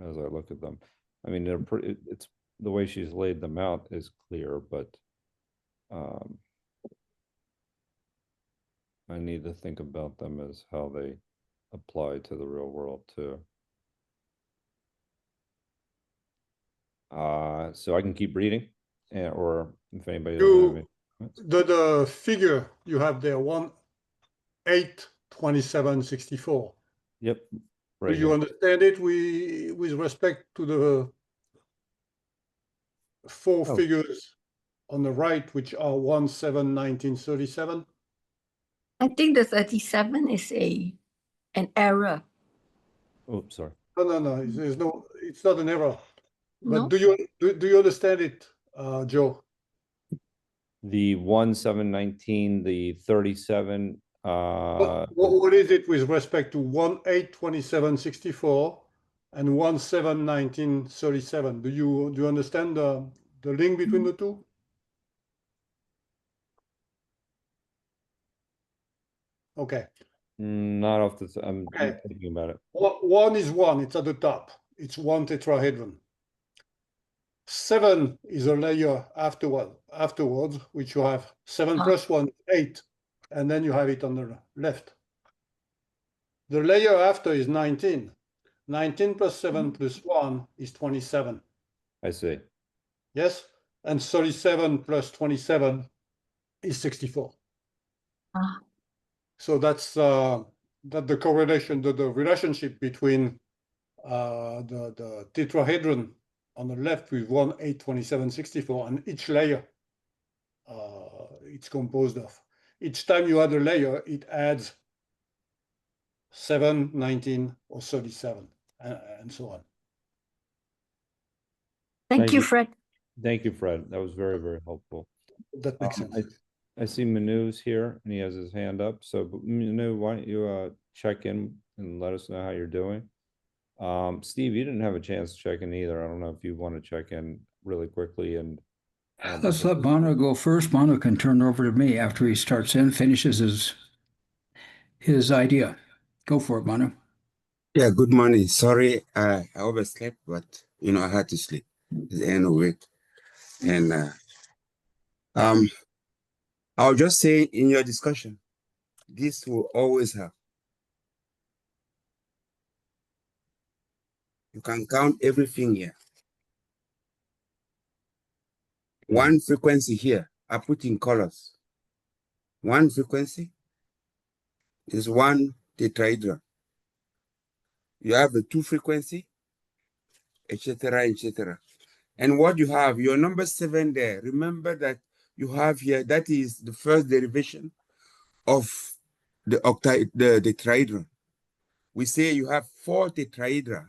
as I look at them. I mean, they're pretty, it's, the way she's laid them out is clear, but I need to think about them as how they apply to the real world too. So I can keep reading, or if anybody doesn't have any comments. The figure you have there, 1, 8, 27, 64. Yep. Do Right you here. understand it with respect to the four Oh. figures on the right, which are 1, 7, 19, 37? I think the 37 is an error. Oh, sorry. No, there's no, it's not an error. But No? do you understand it, Joe? The 1, 7, 19, the 37, What is it with respect to 1, 8, 27, 64 and 1, 7, 19, 37? Do you understand the link between the two? Okay. not off the, I'm Okay. thinking about it. One is 1, it's at the top. It's 1 tetrahedron. 7 is a layer afterwards, which you have 7 plus 1, 8, and then you have it on the left. The layer after is 19. 19 plus 7 plus 1 is 27. I see. Yes? And 37 plus 27 is 64. Ah. So that's that the correlation, the relationship between the tetrahedron on the left with 1, 8, 27, 64, and each layer it's composed of. Each time you add a layer, it adds 7, 19, or 37, and so on. Thank you, Fred. Thank you, Fred. That was very, very helpful. That makes sense. I see Manu's here and he has his hand up. So Manu, why don't you check in and let us know how you're doing? Steve, you didn't have a chance to check in either. I don't know if you want to check in really quickly and Let's let Manu go first. Manu can turn over to me after he finishes his idea. Go for it, Manu. Yeah, good morning. Sorry, I overslept, but I had to sleep at the end of it. And I'll just say in your discussion, this will always have. You can count everything here. One frequency here, I put in colors. One frequency is 1 tetrahedron. You have the 2 frequency, etc., etc. And what you have, your number 7 there, remember that you have here, that is the first derivation of the tetrahedron. We say you have 4 tetrahedra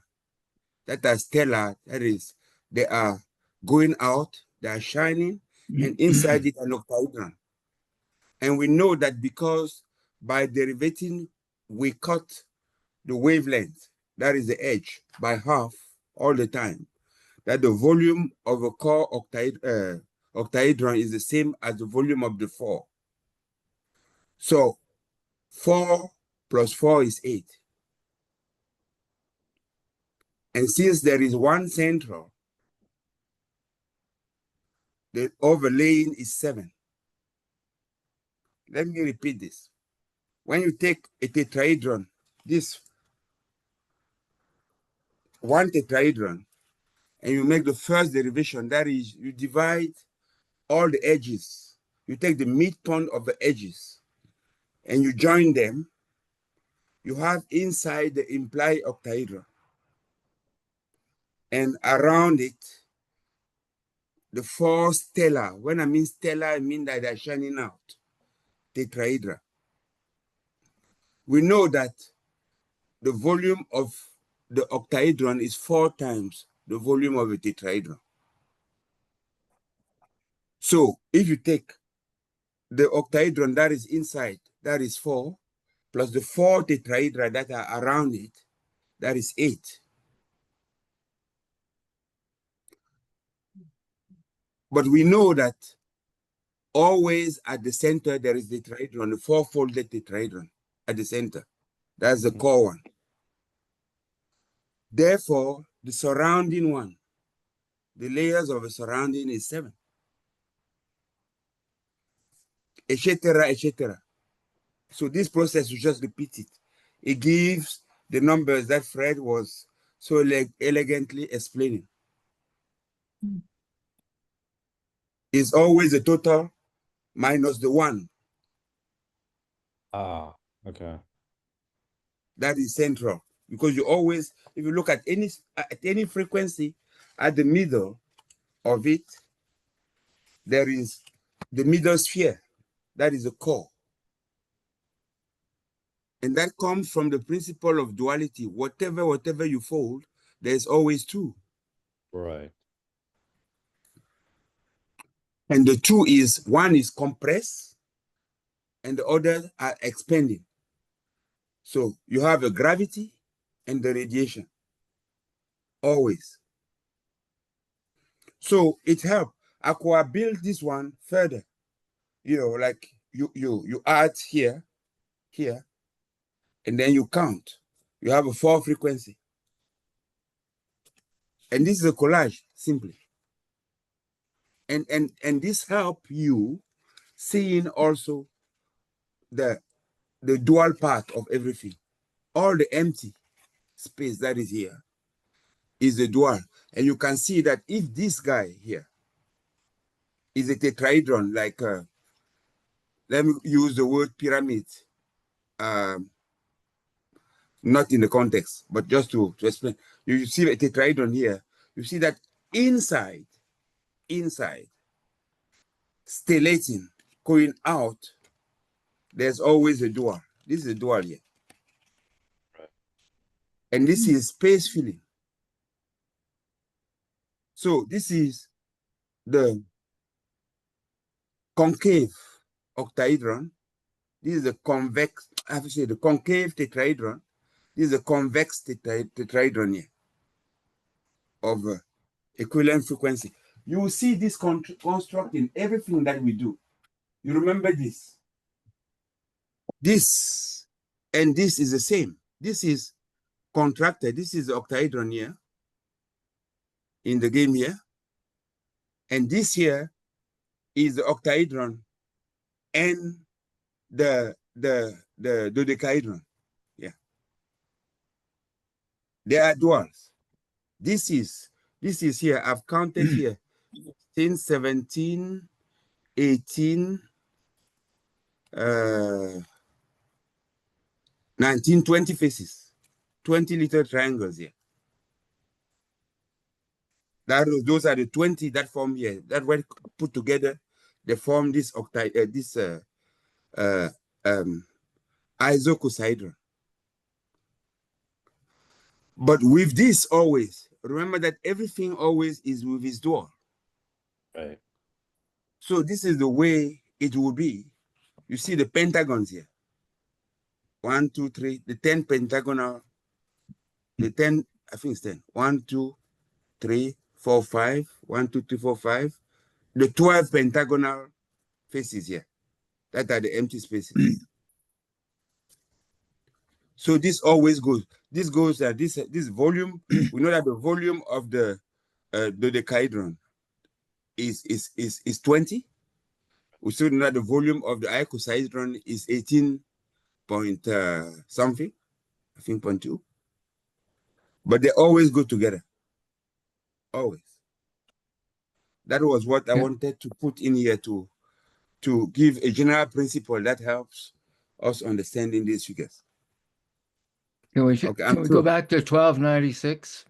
that are stellar, that is, they are going out, they are shining, and inside it an octahedron. And we know that because by derivating, we cut the wavelength, that is the edge, by half all the time, that the volume of a core octahedron is the same as the volume of the 4. So 4 plus 4 is 8. And since there is one central, the overlaying is 7. Let me repeat this. When you take a tetrahedron, this one tetrahedron, and you make the first derivation, that is, you divide all the edges. You take the midpoint of the edges, and you join them. You have inside the implied octahedron. And around it, the 4 stellar. When I mean stellar, I mean that they're shining out. Tetrahedra. We know that the volume of the octahedron is 4 times the volume of a tetrahedron. So if you take the octahedron that is inside, that is 4, plus the 4 tetrahedra that are around it, that is 8. But we know that always at the center there is the tetrahedron, the 4-folded tetrahedron at the center. That's the core one. Therefore, the surrounding one. The layers of a surrounding is 7. Etc., etc. So this process, you just repeat it. It gives the numbers that Fred was so elegantly explaining. It's always the total minus the 1. Ah, okay. That is central. Because you always, if you look at any frequency, at the middle of it, there is the middle sphere. That is the core. And that comes from the principle of duality. Whatever you fold, there's always 2. Right. And the 2 is, one is compressed and the other are expanding. So you have a gravity and the radiation, always. So it helps. Aqua build this one further. You know, like you add here, and then you count. You have a 4 frequency. And this is a collage, simply. And this help you seeing also the dual part of everything. All the empty space that is here is the dual. And you can see that if this guy here is a tetrahedron, like, let me use the word pyramid, not in the context, but just to explain. You see a tetrahedron here, you see that inside, stellating, going out, there's always a dual. This is a dual here. Right. And this is space filling. So this is the concave octahedron. This is the convex, I have to say the concave tetrahedron. This is the convex tetrahedron here of equivalent frequency. You will see this construct in everything that we do. You remember this. This and this is the same. This is contracted. This is the octahedron here in the game here. And this here is the octahedron and the dodecahedron. Yeah. They are duals. This is here. I've counted here since 17, 18, 19, 20 faces, 20 little triangles here. Those are the 20 that form here. That when put together, they form this isocosahedron. But with this always, remember that everything always is with its dual. Right. So this is the way it will be. You see the pentagons here. 1, 2, 3, the 10 pentagonal, the 10, I think it's 10. 1, 2, 3, 4, 5. 1, 2, 3, 4, 5. The 12 pentagonal faces here. That are the empty spaces. So this always goes. This goes at this volume. We know that the volume of the dodecahedron is 20. We still know that the volume of the icosahedron is 18 point something, I think 0.2. But they always go together. Always. That was what I wanted to put in here to give a general principle that helps us understanding these figures. Can we go back to 1296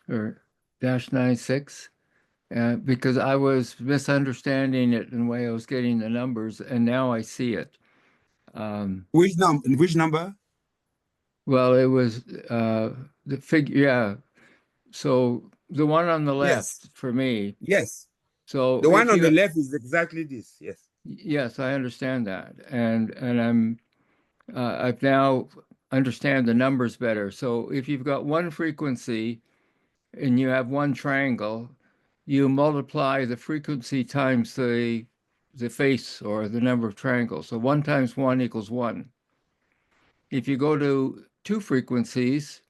or -96? Because I was misunderstanding it in the way I was getting the numbers, and now I see it. Which number? Well, it was the figure, yeah. So the one on the left for me. Yes. So the one on the left is exactly this. Yes. Yes, I understand that, and I've now understand the numbers better. So if you've got one frequency and you have one triangle, you multiply the frequency times the face or the number of triangles. So 1 times 1 equals 1. If you go to 2 frequencies,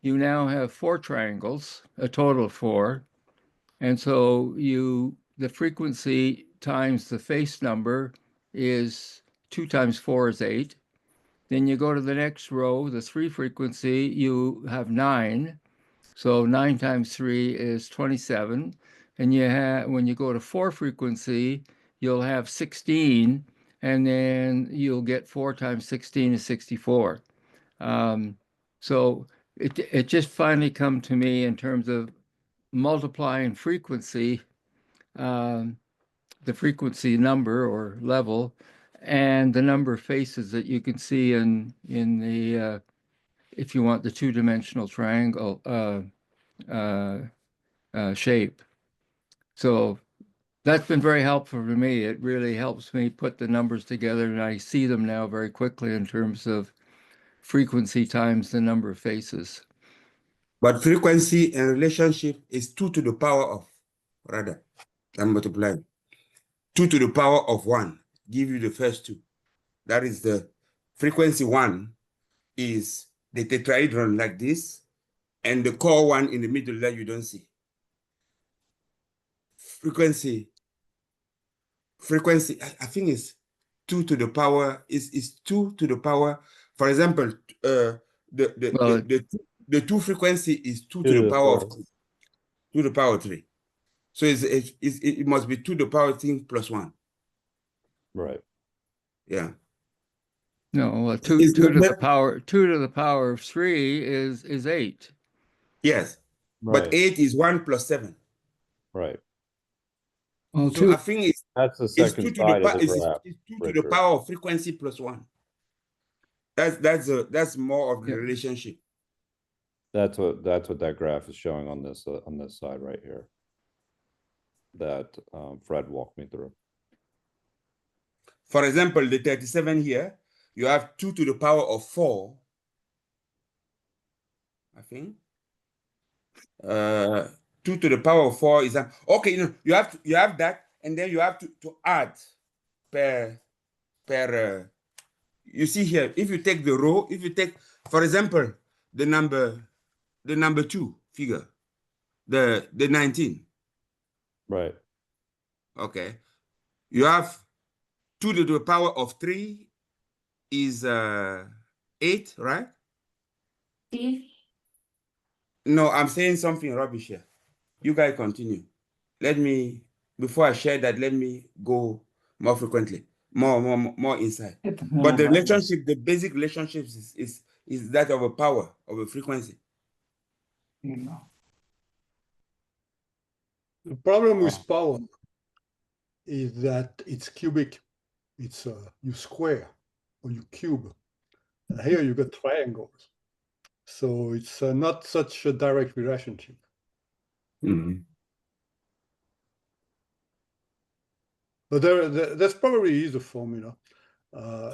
you now have 4 triangles, a total of 4. And so the frequency times the face number is 2 times 4 is 8. Then you go to the next row, the 3 frequency, you have 9. So 9 times 3 is 27. And when you go to 4 frequency, you'll have 16. And then you'll get 4 times 16 is 64. So it just finally come to me in terms of multiplying frequency, the frequency number or level, and the number of faces that you can see in the if you want the 2-dimensional triangle shape. So that's been very helpful for me. It really helps me put the numbers together, and I see them now very quickly in terms of frequency times the number of faces. But frequency in relationship is 2 to the power of, rather, than multiplying. 2 to the power of 1 give you the first 2. That is the frequency 1 is the tetrahedron like this, and the core one in the middle that you don't see. Frequency, I think it's 2 to the power, is 2 to the power. For example, the 2 frequency is 2 to the power of 2 to the power 3. So it must be 2 to the power thing plus 1. Right. Yeah. No, 2 to the power of 3 is 8. Yes. Right. But 8 is 1 plus 7. Right. Well, So I think that's the it's second 2 to side the of the graph. it's 2 to the power of frequency plus 1. That's more of the relationship. That's what that graph is showing on this side right here. That Fred walked me through. For example, the 37 here, you have 2 to the power of 4. I think. 2 to the power of 4 is okay. You have that, and then you have to add per. You see here, if you take the row, if you take, for example, the number 2 figure, the 19. Right. Okay. You have 2 to the power of 3 is 8, right? No, I'm saying something rubbish here. You guys continue. Before I share that, let me go more frequently, more inside. But the relationship, the basic relationships is that of a power, of a frequency. The problem with power is that it's cubic. It's you square or you cube. And here you got triangles. So it's not such a direct relationship. Mm-hmm. But there's probably is a formula.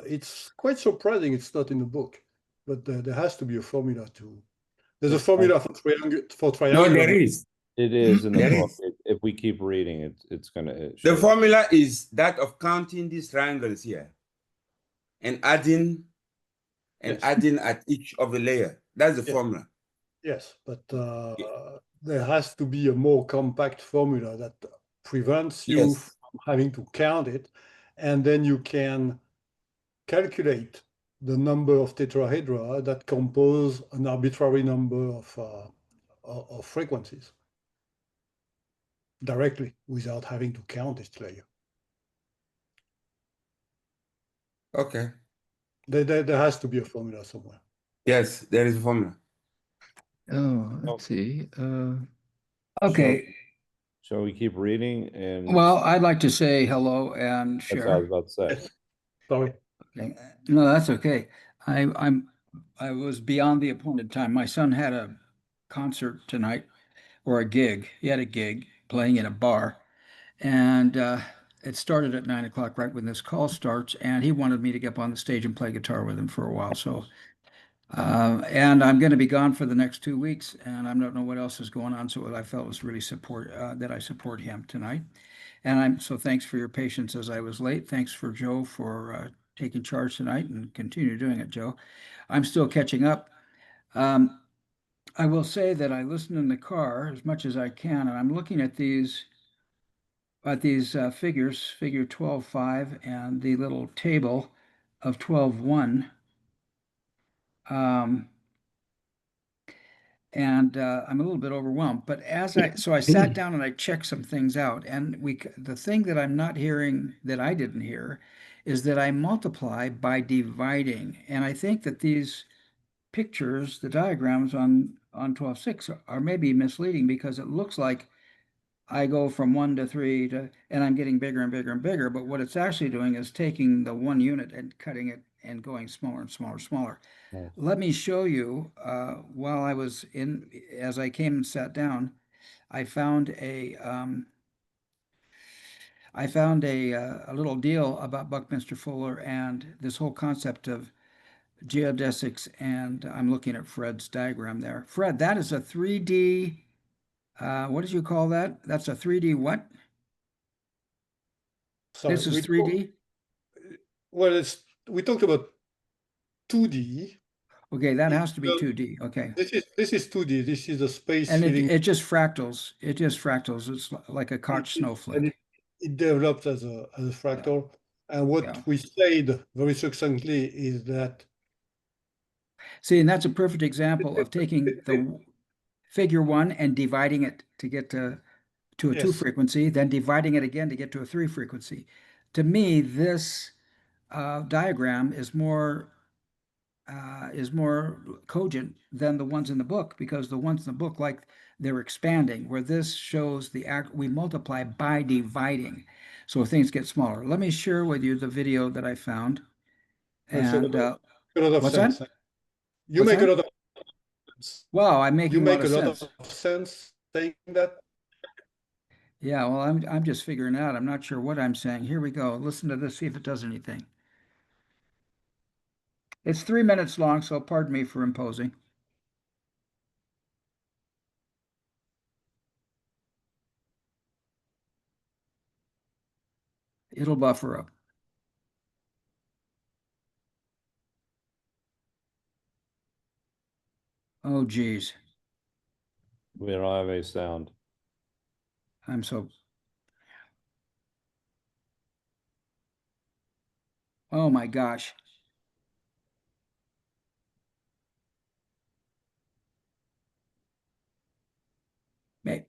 It's quite surprising it's not in the book, but there has to be a formula too. There's a formula for triangle. No, there is. It is in the book. If we keep reading, it's gonna. The formula is that of counting these triangles here and adding at each of the layer. That's the formula. Yes, but there has to be a more compact formula that prevents you from having to count it, and then you can calculate the number of tetrahedra that compose an arbitrary number of frequencies directly without having to count each layer. Okay. There has to be a formula somewhere. Yes, there is a formula. Oh, let's see. Okay. Shall we keep reading? And Well, I'd like to say hello and that's what I share. was about to say. Yes. Sorry. Okay. No, that's okay. I was beyond the appointed time. My son had a concert tonight, or a gig. He had a gig playing in a bar, and it started at 9 o'clock, right when this call starts. And he wanted me to get up on the stage and play guitar with him for a while. So, and I'm going to be gone for the next 2 weeks, and I don't know what else is going on. So what I felt was really that I support him tonight. And so thanks for your patience as I was late. Thanks for Joe for taking charge tonight, and continue doing it, Joe. I'm still catching up. I will say that I listen in the car as much as I can, and I'm looking at these figures, figure 12.5 and the little table of 12.1. And I'm a little bit overwhelmed. But so I sat down and I checked some things out. And the thing that I'm not hearing that I didn't hear is that I multiply by dividing. And I think that these pictures, the diagrams on 12.6 are maybe misleading because it looks like I go from 1 to 3 and I'm getting bigger and bigger and bigger. But what it's actually doing is taking the 1 unit and cutting it and going smaller and smaller, smaller. Yeah. Let me show you, while I was as I came and sat down, I found a little deal about Buckminster Fuller and this whole concept of geodesics, and I'm looking at Fred's diagram there. Fred, that is a 3D, what did you call that? That's a 3D what? Sorry, This is 3D? well, we talked about 2D. Okay, that has to be 2D. Okay. This is 2D. This is a space And filling. it just fractals. It just fractals. It's like a Koch And snowflake. it develops as a fractal. And what Yeah. we said very succinctly is that See, and that's a perfect example of taking the figure 1 and dividing it to get to a 2 yes, frequency, then dividing it again to get to a 3 frequency. To me, this diagram is more cogent than the ones in the book, because the ones in the book, like, they're expanding, where this shows we multiply by dividing, so things get smaller. Let me share with you the video that I found. makes a And lot of what's sense. that? You What's make a that? lot of sense. Wow, I'm You making a lot make a of lot sense. of sense saying that. Yeah, well, I'm just figuring it out. I'm not sure what I'm saying. Here we go. Listen to this, see if it does anything. It's 3 minutes long, so pardon me for imposing. It'll buffer up. Oh, geez. We don't have any sound. I'm so. Oh my gosh. May-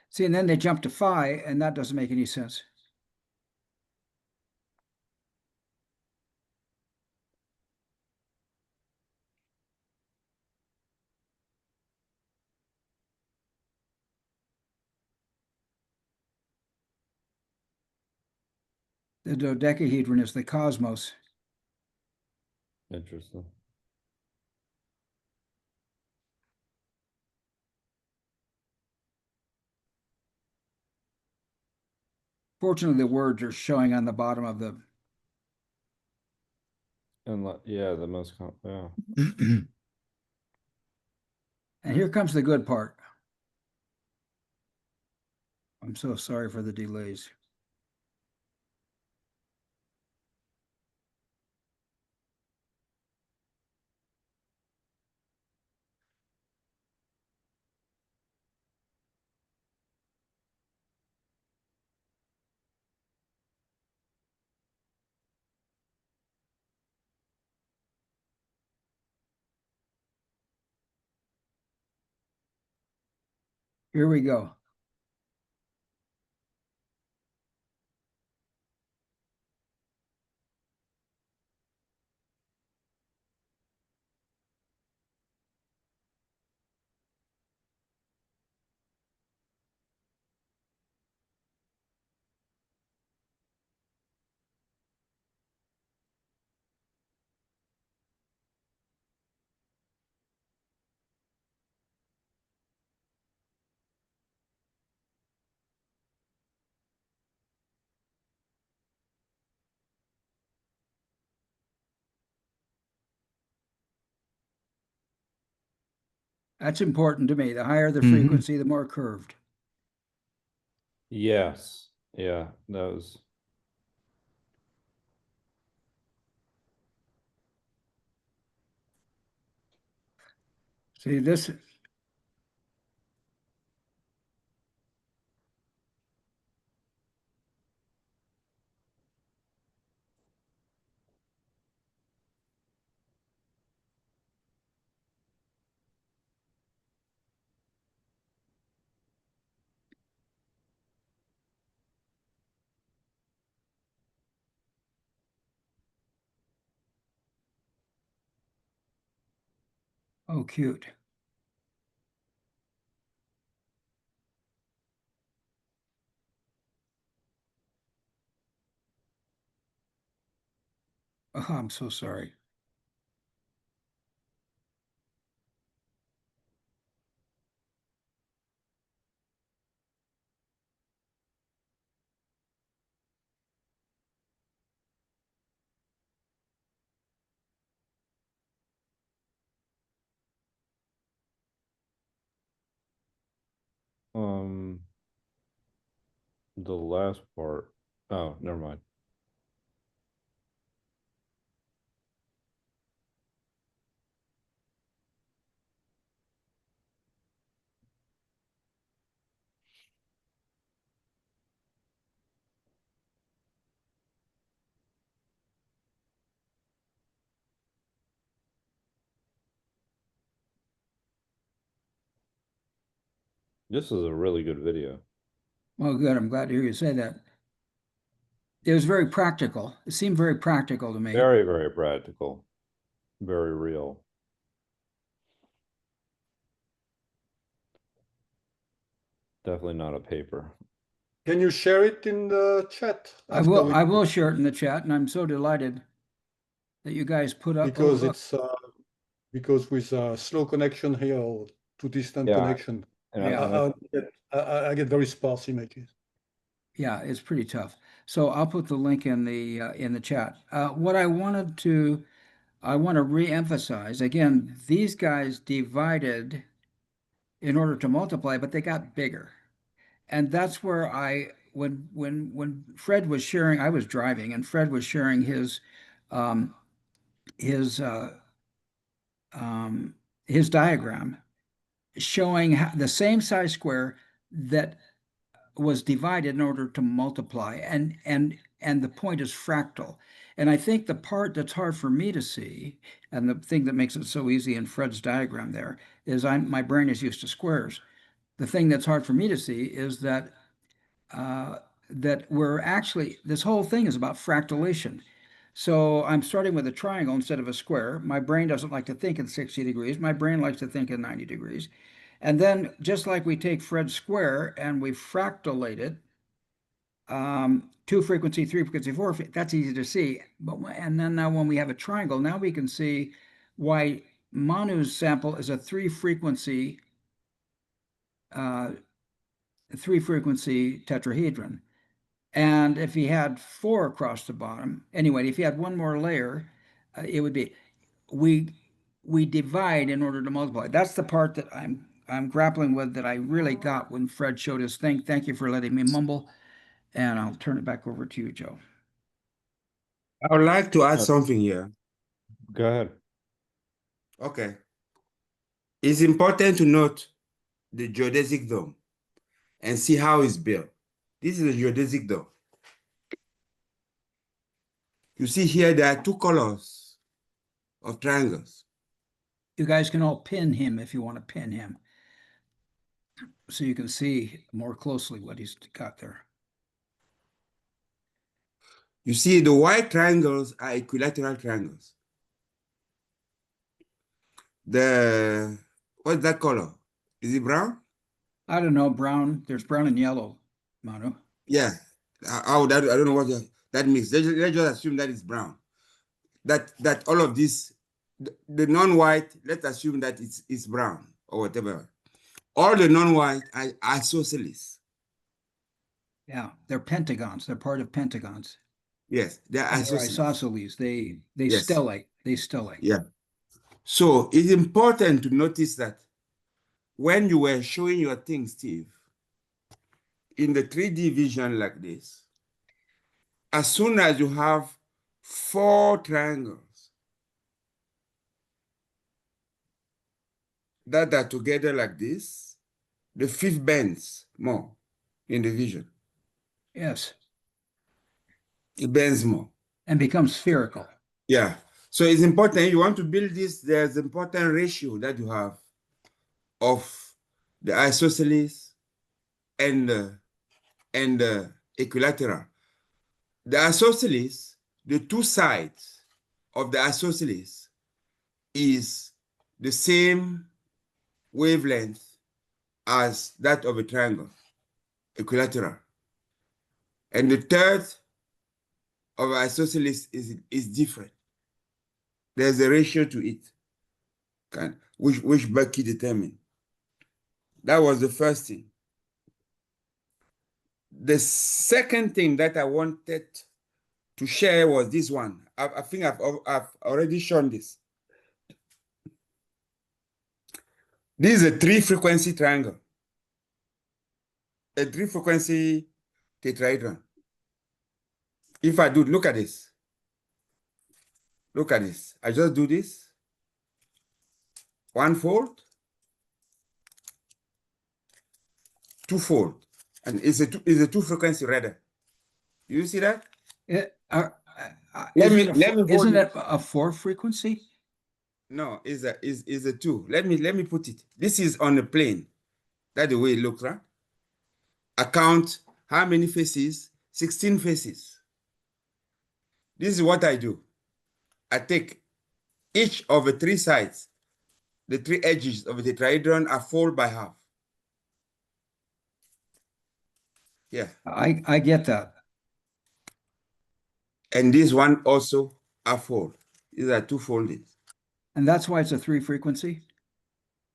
See, and then they jump to phi, and that doesn't make any sense. The dodecahedron is the cosmos. Interesting. Fortunately, the words are showing on the bottom of the. And yeah, the most yeah. And here comes the good part. I'm so sorry for the delays. Here we go. That's important to me. The higher the frequency, the more curved. Yes. Yeah, those. See this, oh, cute. Oh, I'm so sorry. The last part. Oh, never mind. This is a really good video. Well, good. I'm glad to hear you say that. It was very practical. It seemed very practical to me. Very, very practical. Very real. Definitely not a paper. Can you share it in the chat? I will share it in the chat, and I'm so delighted that you guys put up. Because oh, look. it's because with a slow connection here or too distant Yeah. connection, And Yeah. I get very sparse images. Yeah, it's pretty tough. So I'll put the link in the chat. What I want to re-emphasize again, these guys divided in order to multiply, but they got bigger. And that's where when Fred was sharing, I was driving, and Fred was sharing his his uh, his diagram showing the same size square that was divided in order to multiply, and the point is fractal. And I think the part that's hard for me to see, and the thing that makes it so easy in Fred's diagram there, is my brain is used to squares. The thing that's hard for me to see is that that we're actually, this whole thing is about fractalation. So I'm starting with a triangle instead of a square. My brain doesn't like to think in 60 degrees. My brain likes to think in 90 degrees. And then just like we take Fred's square and we fractalate it, 2 frequency, 3 frequency, 4, that's easy to see. And then now when we have a triangle, now we can see why Manu's sample is a 3 frequency tetrahedron. And if he had 4 across the bottom, anyway, if he had one more layer, it would be, we divide in order to multiply. That's the part that I'm grappling with, that I really got when Fred showed his thing. Thank you for letting me mumble, and I'll turn it back over to you, Joe. I would like to add something here. Go ahead. Okay. It's important to note the geodesic dome and see how it's built. This is a geodesic dome. You see here there are 2 colors of triangles. You guys can all pin him if you want to pin him, so you can see more closely what he's got there. You see the white triangles are equilateral triangles. What's that color? Is it brown? I don't know, brown. There's brown and yellow, Manu. Yeah. I don't know what that means. Let's just assume that it's brown. That all of this, the non-white, let's assume that it's brown or whatever. All the non-white are isosceles. Yeah, they're pentagons. They're part of pentagons. Yes, they're And they're isosceles. isosceles. They Yes. stellate. They stellate. Yeah. So it's important to notice that when you were showing your thing, Steve, in the 3D vision like this, as soon as you have 4 triangles, that are together like this, the fifth bends more in the vision. Yes. It bends more. And becomes spherical. Yeah. So it's important. You want to build this, there's important ratio that you have of the isosceles and the equilateral. The isosceles, the two sides of the isosceles is the same wavelength as that of a triangle, equilateral. And the third of isosceles is different. There's a ratio to it, which Becky determined. That was the first thing. The second thing that I wanted to share was this one. I think I've already shown this. This is a 3-frequency triangle, a 3-frequency tetrahedron. If I do, look at this. Look at this. I just do this. 1-fold, 2-fold, and it's a 2-frequency rather. You see that? Isn't it a 4-frequency? No, is a 2. Let me put it. This is on a plane. That's the way it looks, right? I count how many faces? 16 faces. This is what I do. I take each of the 3 sides, the 3 edges of the tetrahedron are fold by half. Yeah. I get that. And this one also are fold. These are 2-folded. And that's why it's a 3-frequency?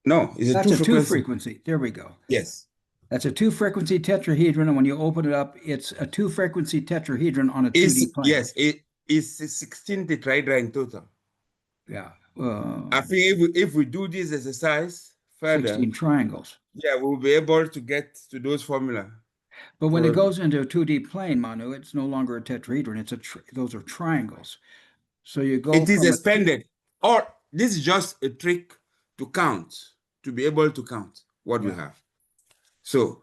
No, it's That's a 2-frequency. 2-frequency. There we go. Yes. That's a 2-frequency tetrahedron, and when you open it up, it's a 2-frequency tetrahedron on a 2D plane. Yes, it is 16 tetrahedron in total. Yeah. I think if we do this exercise further, 16 triangles. yeah, we'll be able to get to those formula. But when it goes into a 2D plane, Manu, it's no longer a tetrahedron. It's those are triangles. So you go. It is expanded. Or this is just a trick to count, to be able to count what we have. So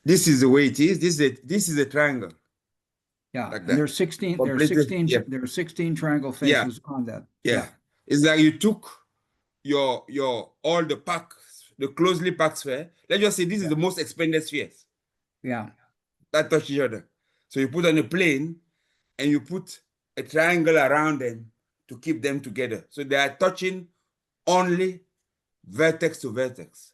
this is the way it is. This is a triangle. Yeah, like and that. there's 16. There are 16. There are 16 triangle faces on that. Yeah. It's like you took your all the the closely packed sphere. Let's just say this is the most expanded spheres. Yeah. That touch each other. So you put on a plane and you put a triangle around them to keep them together. So they are touching only vertex to vertex.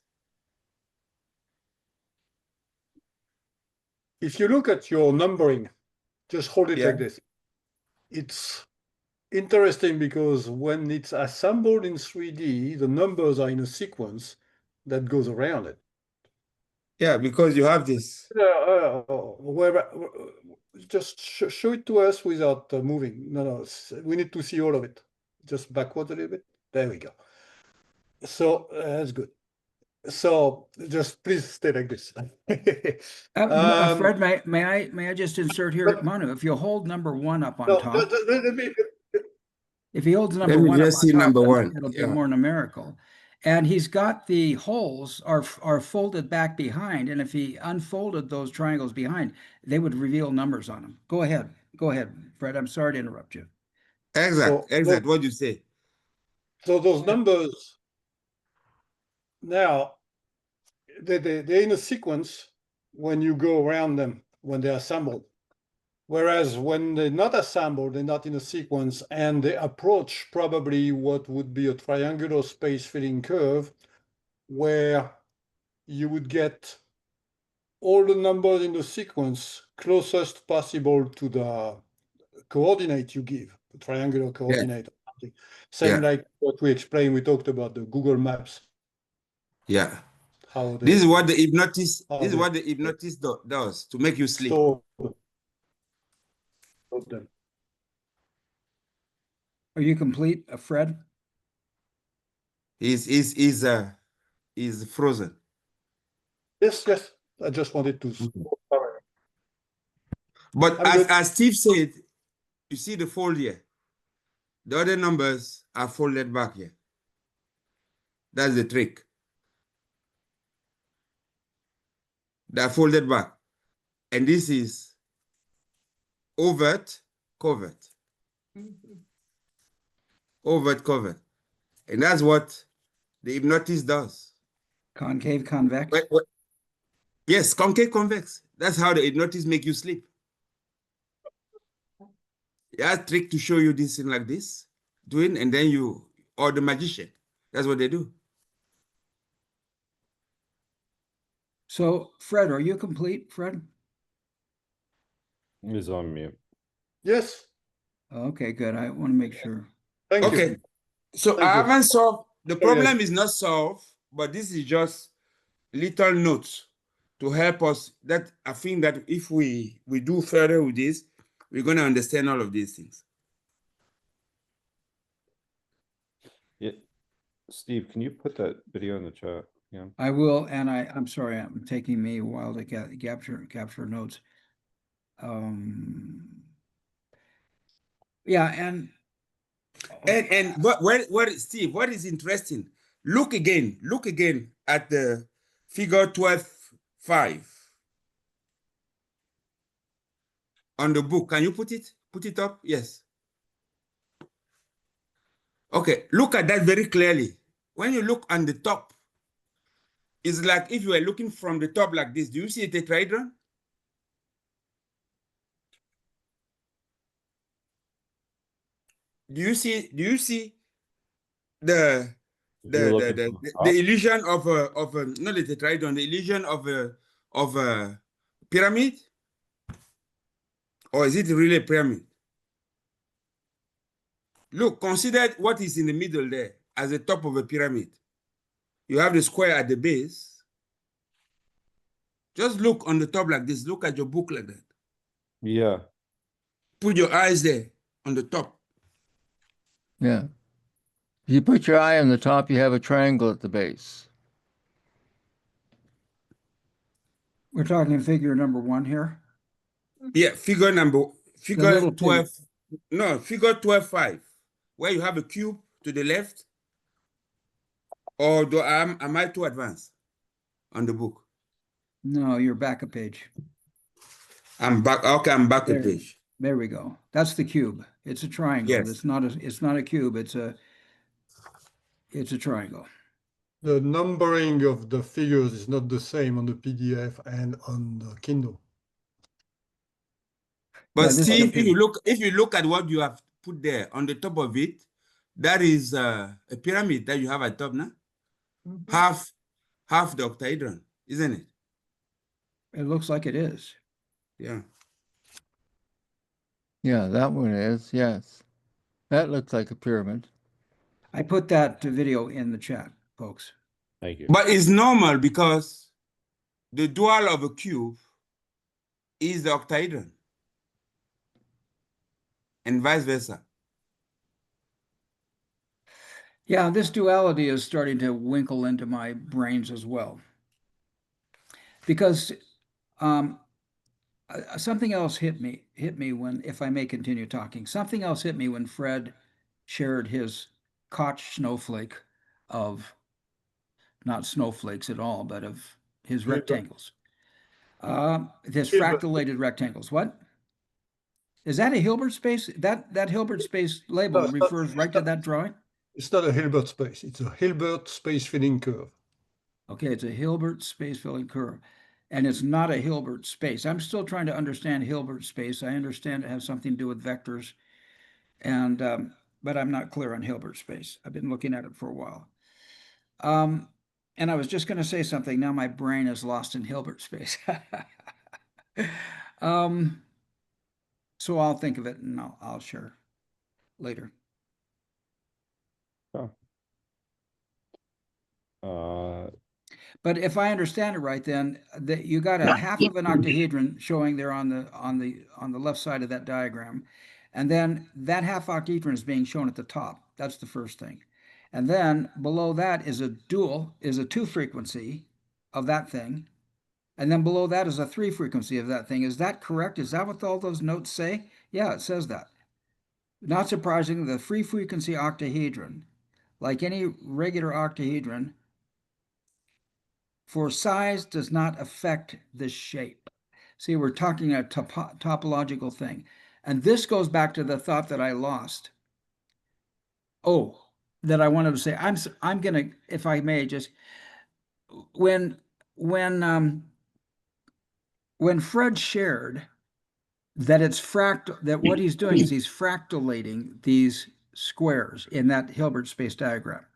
If you look at your numbering, just hold it like this. It's interesting because when it's assembled in 3D, the numbers are in a sequence that goes around it. Yeah, because you have this. Just show it to us without moving. No, we need to see all of it. Just backwards a little bit. There we go. So that's good. So just please stay like this. Fred, may I just insert here, Manu? If you hold number 1 up on top, if he holds number 1 up on top, number 1, it'll be more numerical. And he's got the holes are folded back behind, and if he unfolded those triangles behind, they would reveal numbers on them. Go ahead, Fred. I'm sorry to interrupt you. Exact. What you say? So those numbers now they're in a sequence when you go around them when they're assembled. Whereas when they're not assembled, they're not in a sequence, and they approach probably what would be a triangular space filling curve, where you would get all the numbers in the sequence closest possible to the coordinate you give, the triangular coordinate. Same like what we explained, we talked about the Google Maps. Yeah. How this is what the hypnotist does to make you sleep. Are you complete, Fred? He's frozen. Yes. I just wanted to. But as Steve said, you see the fold here. The other numbers are folded back here. That's the trick. They're folded back. And this is overt, covert. Overt, covert. And that's what the hypnotist does. Concave, convex. Yes, concave, convex. That's how the hypnotist make you sleep. Yeah, trick to show you this thing like this, doing, and then you, or the magician. That's what they do. So, Fred, are you complete, Fred? He's on mute. Yes, Okay, good. I want to make sure. thank Okay. you. So Thank I you. haven't solved, the yes. problem is not solved, but this is just little notes to help us. That I think that if we do further with this, we're going to understand all of these things. Yeah. Steve, can you put that video in the chat? Yeah. I will, and I'm sorry, I'm taking me a while to capture notes. Yeah, and what Steve, what is interesting? Look again at the figure 12.5 on the book. Can you put it up? Yes. Okay, look at that very clearly. When you look on the top, it's like if you were looking from the top like this. Do you see a tetrahedron? Do you see the You're looking from the top? illusion of a not the tetrahedron, the illusion of a pyramid? Or is it really a pyramid? Look, consider what is in the middle there as the top of a pyramid. You have the square at the base. Just look on the top like this. Look at your book like that. Yeah. Put your eyes there on the top. Yeah. If you put your eye on the top, you have a triangle at the base. we're talking figure number 1 here. Yeah, figure little 12. No, figure 12.5, where you have a cube to the left. Or am I too advanced on the book? No, you're back a page. I'm back. Okay, I'm back a page. There we go. That's the cube. It's a triangle. Yes. It's not a cube. It's a triangle. The numbering of the figures is not the same on the PDF and on the Kindle. But Yeah, this is Steve, okay. if you look at what you have put there on the top of it, that is a pyramid that you have at top now. Half the octahedron, isn't it? It looks like it is. Yeah. Yeah, that one is, yes. That looks like a pyramid. I put that video in the chat, folks. Thank you. But it's normal because the dual of a cube is the octahedron, and vice versa. Yeah, this duality is starting to winkle into my brains as well. Because something else hit me when, if I may continue talking, something else hit me when Fred shared his Koch snowflake of, not snowflakes at all, but of his rectangles. His fractalated rectangles. What? Is that a Hilbert space? That Hilbert space label No, refers right to that drawing? It's not a Hilbert space. It's a Hilbert space filling curve. Okay, it's a Hilbert space filling curve. And it's not a Hilbert space. I'm still trying to understand Hilbert space. I understand it has something to do with vectors, and but I'm not clear on Hilbert space. I've been looking at it for a while. And I was just going to say something. Now my brain is lost in Hilbert space. So I'll think of it and I'll share later. But if I understand it right, then that you got a half of an octahedron showing there on the left side of that diagram, and then that half octahedron is being shown at the top. That's the first thing, and then below that is a two frequency of that thing, and then below that is a 3 frequency of that thing. Is that correct? Is that what all those notes say? Yeah, it says that. Not surprising, the 3 frequency octahedron like any regular octahedron, for size does not affect the shape. See, we're talking a topological thing. And this goes back to the thought that I lost. Oh, that I wanted to say. I'm gonna, if I may, just when when Fred shared that it's that what he's doing is he's fractalating these squares in that Hilbert space diagram.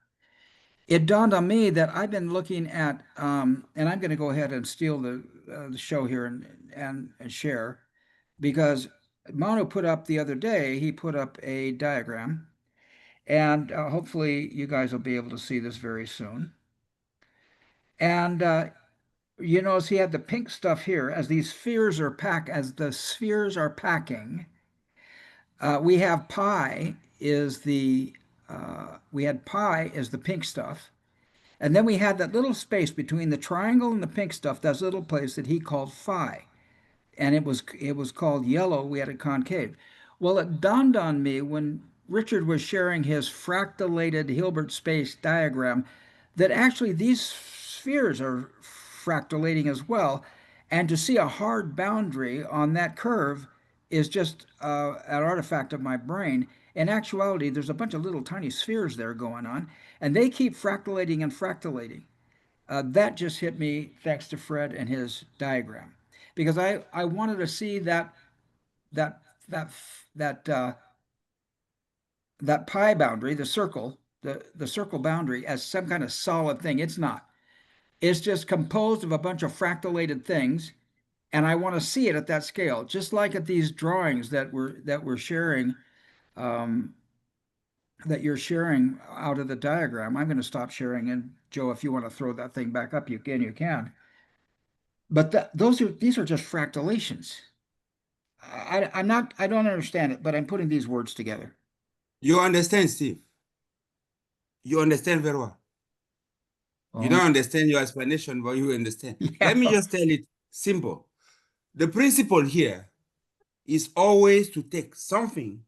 It dawned on me that I've been looking at, and I'm going to go ahead and steal the show here and share, because Manu put up the other day, he put up a diagram, and hopefully you guys will be able to see this very soon. And you notice he had the pink stuff here as these spheres are as the spheres are packing. We have pi is the pink stuff. And then we had that little space between the triangle and the pink stuff, that little place that he called phi. And it was called yellow. We had a concave. Well, it dawned on me when Richard was sharing his fractalated Hilbert space diagram that actually these spheres are fractalating as well. And to see a hard boundary on that curve is just an artifact of my brain. In actuality, there's a bunch of little tiny spheres there going on, and they keep fractalating and fractalating. That just hit me thanks to Fred and his diagram, because I wanted to see that pi boundary, the circle boundary, as some kind of solid thing. It's not. It's just composed of a bunch of fractalated things, and I want to see it at that scale, just like at these drawings that we're sharing. That you're sharing out of the diagram. I'm going to stop sharing, and Joe, if you want to throw that thing back up, you can. But these are just fractalations. I don't understand it, but I'm putting these words together. You understand, Steve? You understand very well. You don't understand your explanation, but you understand. Yeah. Let me just tell it simple. The principle here is always to take something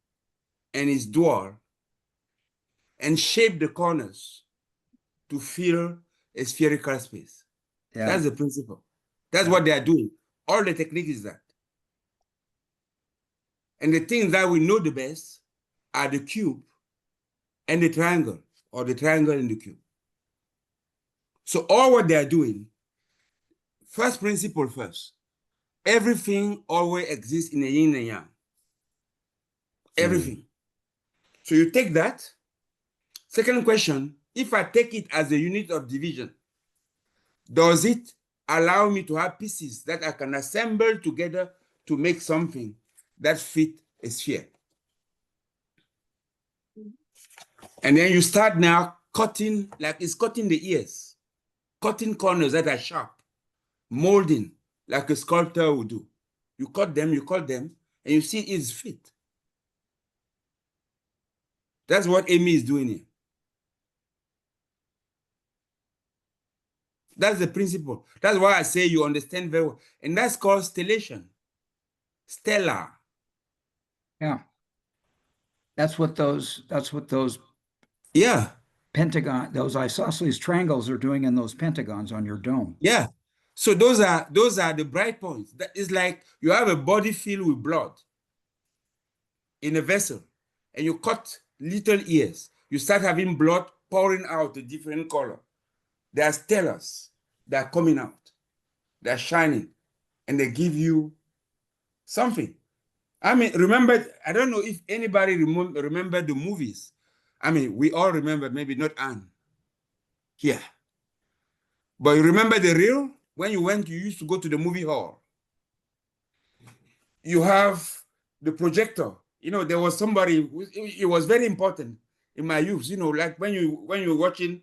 and its dual and shape the corners to fill a spherical space. Yeah. That's the principle. That's what they are doing. All the technique is that. And the things that we know the best are the cube and the triangle, or the triangle and the cube. So all what they are doing, first principle first, everything always exists in a yin and yang. Everything. So you take that. Second question, if I take it as a unit of division, does it allow me to have pieces that I can assemble together to make something that fit a sphere? And then you start now cutting, like it's cutting the ears, cutting corners that are sharp, molding like a sculptor would do. You cut them, and you see it's fit. That's what Amy is doing here. That's the principle. That's why I say you understand very well. And that's called stellation. Stellar. Yeah. That's what those Yeah. those isosceles triangles are doing in those pentagons on your dome. Yeah. So those are the bright points. That is like you have a body filled with blood in a vessel, and you cut little ears. You start having blood pouring out a different color. They are stellars. They are coming out. They are shining, and they give you something. I mean, remember, I don't know if anybody remember the movies. I mean, we all remember, maybe not Anne. Yeah. But you remember the real? When you used to go to the movie hall. You have the projector. You know, there was somebody, it was very important in my youth, you know, like when you were watching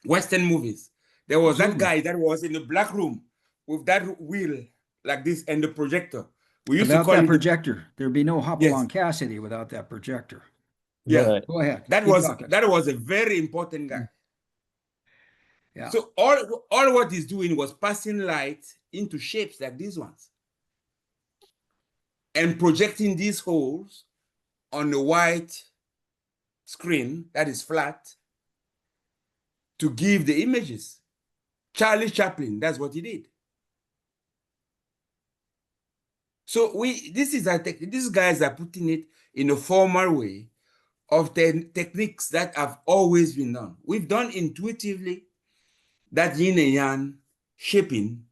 Western movies, there was that guy that was in the black room with that wheel like this and the projector. We used Without to call that it projector, there'd be no Hopalong Cassidy without that projector. Yeah. Go ahead. That was a very important guy. Yeah. So all what he's doing was passing light into shapes like these ones and projecting these holes on the white screen that is flat to give the images. Charlie Chaplin, that's what he did. So these guys are putting it in a formal way of the techniques that have always been done. We've done intuitively that yin and yang shaping.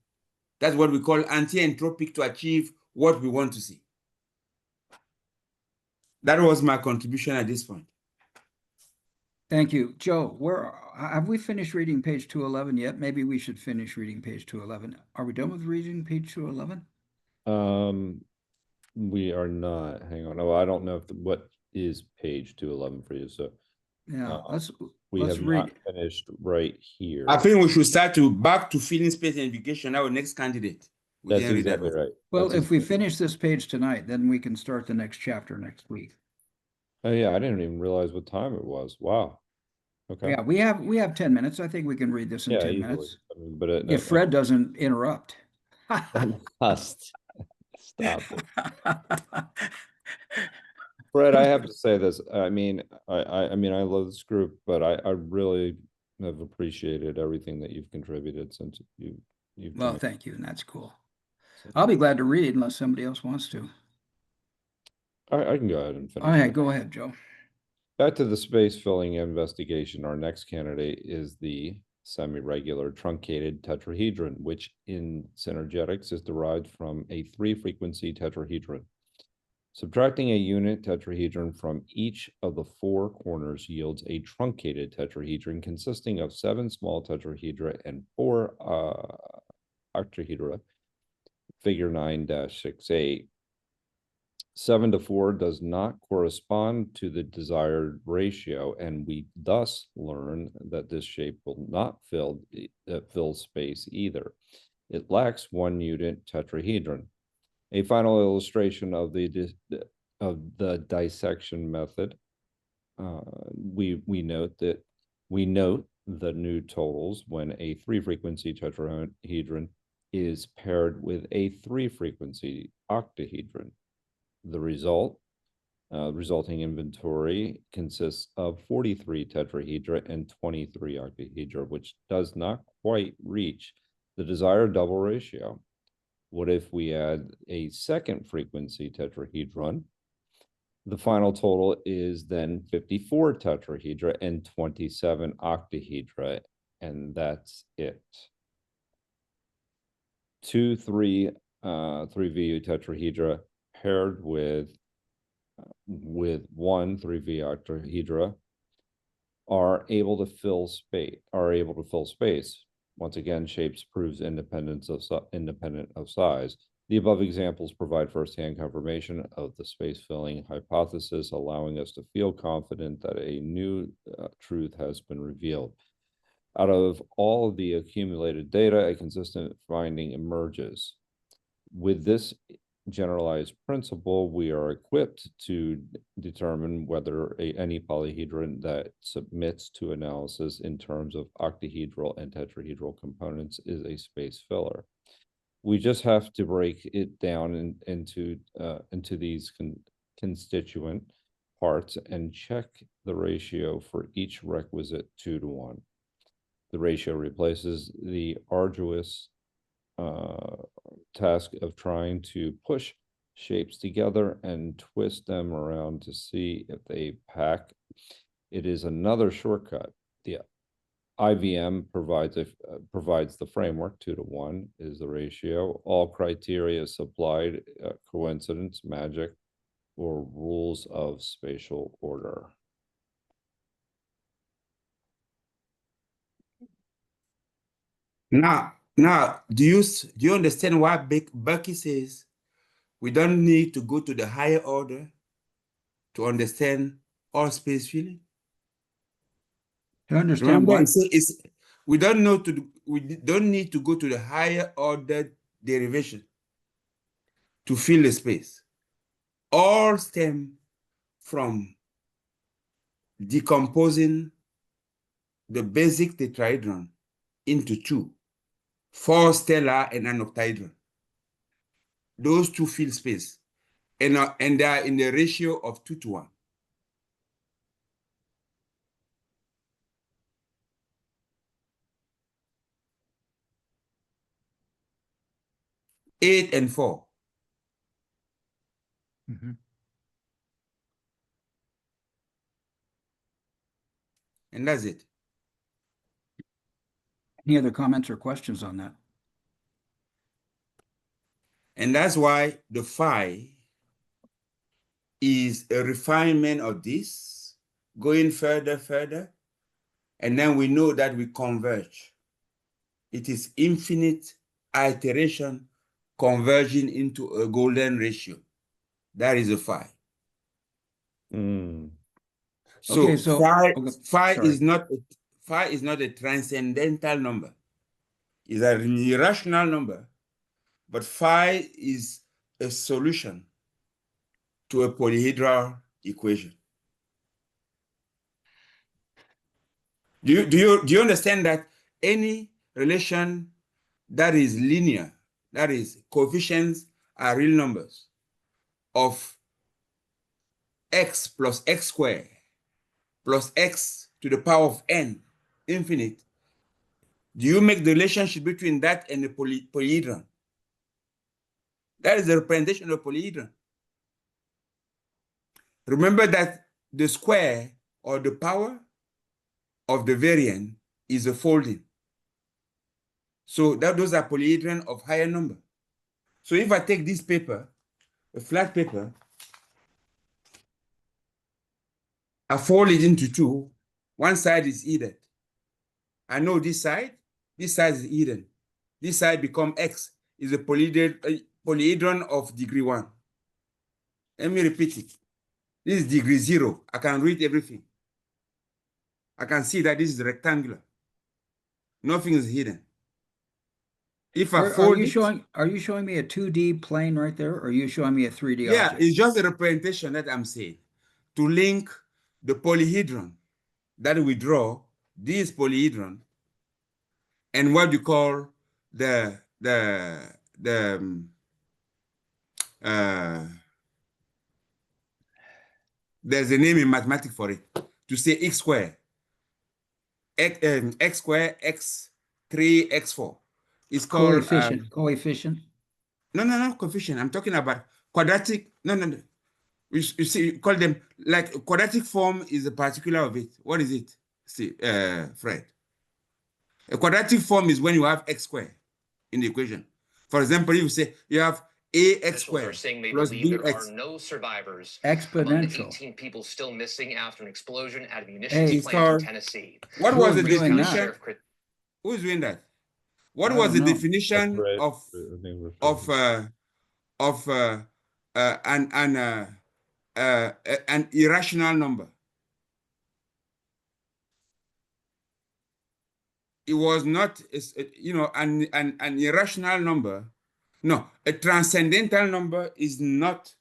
That's what we call anti-entropic to achieve what we want to see. That was my contribution at this point. Thank you. Joe, have we finished reading page 211 yet? Maybe we should finish reading page 211. Are we done with reading page 211? We are not. Hang on. Oh, I don't know what is page 211 for you. So yeah, let's have read. not finished right here. I think we should start back to feeling space and education. Our next candidate. That's exactly right. Well, if we finish this page tonight, then we can start the next chapter next week. Oh yeah, I didn't even realize what time it was. Wow. Okay. Yeah, we have 10 minutes. I think we can read this in 10 easily. minutes. I mean, but If Fred doesn't interrupt. Stop it. Fred, I have to say this. I mean, I love this group, but I really have appreciated everything that you've contributed since you've Well, thank you, and that's cool. I'll be glad to read unless somebody else wants to. I can go ahead and finish. All right, go ahead, Joe. Back to the space filling investigation. Our next candidate is the semi-regular truncated tetrahedron, which in synergetics is derived from a 3-frequency tetrahedron. Subtracting a unit tetrahedron from each of the 4 corners yields a truncated tetrahedron consisting of 7 small tetrahedra and 4 octahedra, figure 9-68. 7 to 4 does not correspond to the desired ratio, and we thus learn that this shape will not fill space either. It lacks 1 unit tetrahedron. A final illustration of the dissection method. We note the new totals when a 3-frequency tetrahedron is paired with a 3-frequency octahedron. The resulting inventory consists of 43 tetrahedra and 23 octahedra, which does not quite reach the desired double ratio. What if we add a 2nd frequency tetrahedron? The final total is then 54 tetrahedra and 27 octahedra, and that's it. 2, 3 VU tetrahedra paired with 1 3V octahedra are able to fill space. Once again, shapes proves independent of size. The above examples provide firsthand confirmation of the space filling hypothesis, allowing us to feel confident that a new truth has been revealed. Out of all of the accumulated data, a consistent finding emerges. With this generalized principle, we are equipped to determine whether any polyhedron that submits to analysis in terms of octahedral and tetrahedral components is a space filler. We just have to break it down into these constituent parts and check the ratio for each requisite 2 to 1. The ratio replaces the arduous task of trying to push shapes together and twist them around to see if they pack. It is another shortcut. The IVM provides the framework. 2 to 1 is the ratio. All criteria supplied, coincidence, magic, or rules of spatial order. Now, do you understand why Bucky says we don't need to go to the higher order to understand all space filling? To understand what? We don't need to go to the higher order derivation to fill the space. All stem from decomposing the basic tetrahedron into 2, 4 stellar and an octahedron. Those 2 fill space, and they are in the ratio of 2 to 1. 8 and 4. Mhm. And that's it. Any other comments or questions on that? And that's why the phi is a refinement of this, going further, and then we know that we converge. It is infinite iteration converging into a golden ratio. That is a phi. Mm. So Okay, so- phi, okay, phi sorry. is not a transcendental number. It's an irrational number, but phi is a solution to a polyhedral equation. Do you understand that any relation that is linear, that is coefficients are real numbers of x plus x squared plus x to the power of n infinite, do you make the relationship between that and the polyhedron? That is the representation of polyhedron. Remember that the square or the power of the variant is a folding. So those are polyhedron of higher number. So if I take this paper, a flat paper, I fold it into two. One side is hidden. I know this side is hidden. This side become x, is a polyhedron of degree 1. Let me repeat it. This is degree 0. I can read everything. I can see that this is rectangular. Nothing is hidden. If I Are fold you it, showing me a 2D plane right there, or are you showing me a 3D yeah, object? it's just a representation that I'm saying to link the polyhedron that we draw, this polyhedron, and what you call the there's a name in mathematics for it, to say x squared, x squared, x3, x4. It's called Coefficient. no coefficient. I'm talking about quadratic. No. You see, you call them like a quadratic form is a particular of it. What is it? See, Fred. A quadratic form is when you have x squared in the equation. For example, if you say you have ax squared Are saying they plus believe there bx. are no survivors among the Exponential. 18 people still missing after an explosion at a Hey, munitions it's plant in called- Tennessee. What Who was is the doing that? definition? Who is doing that? What I was don't the know. That's definition right. of I think we're of talking- an irrational number? It was not, an irrational number. No, a transcendental number is not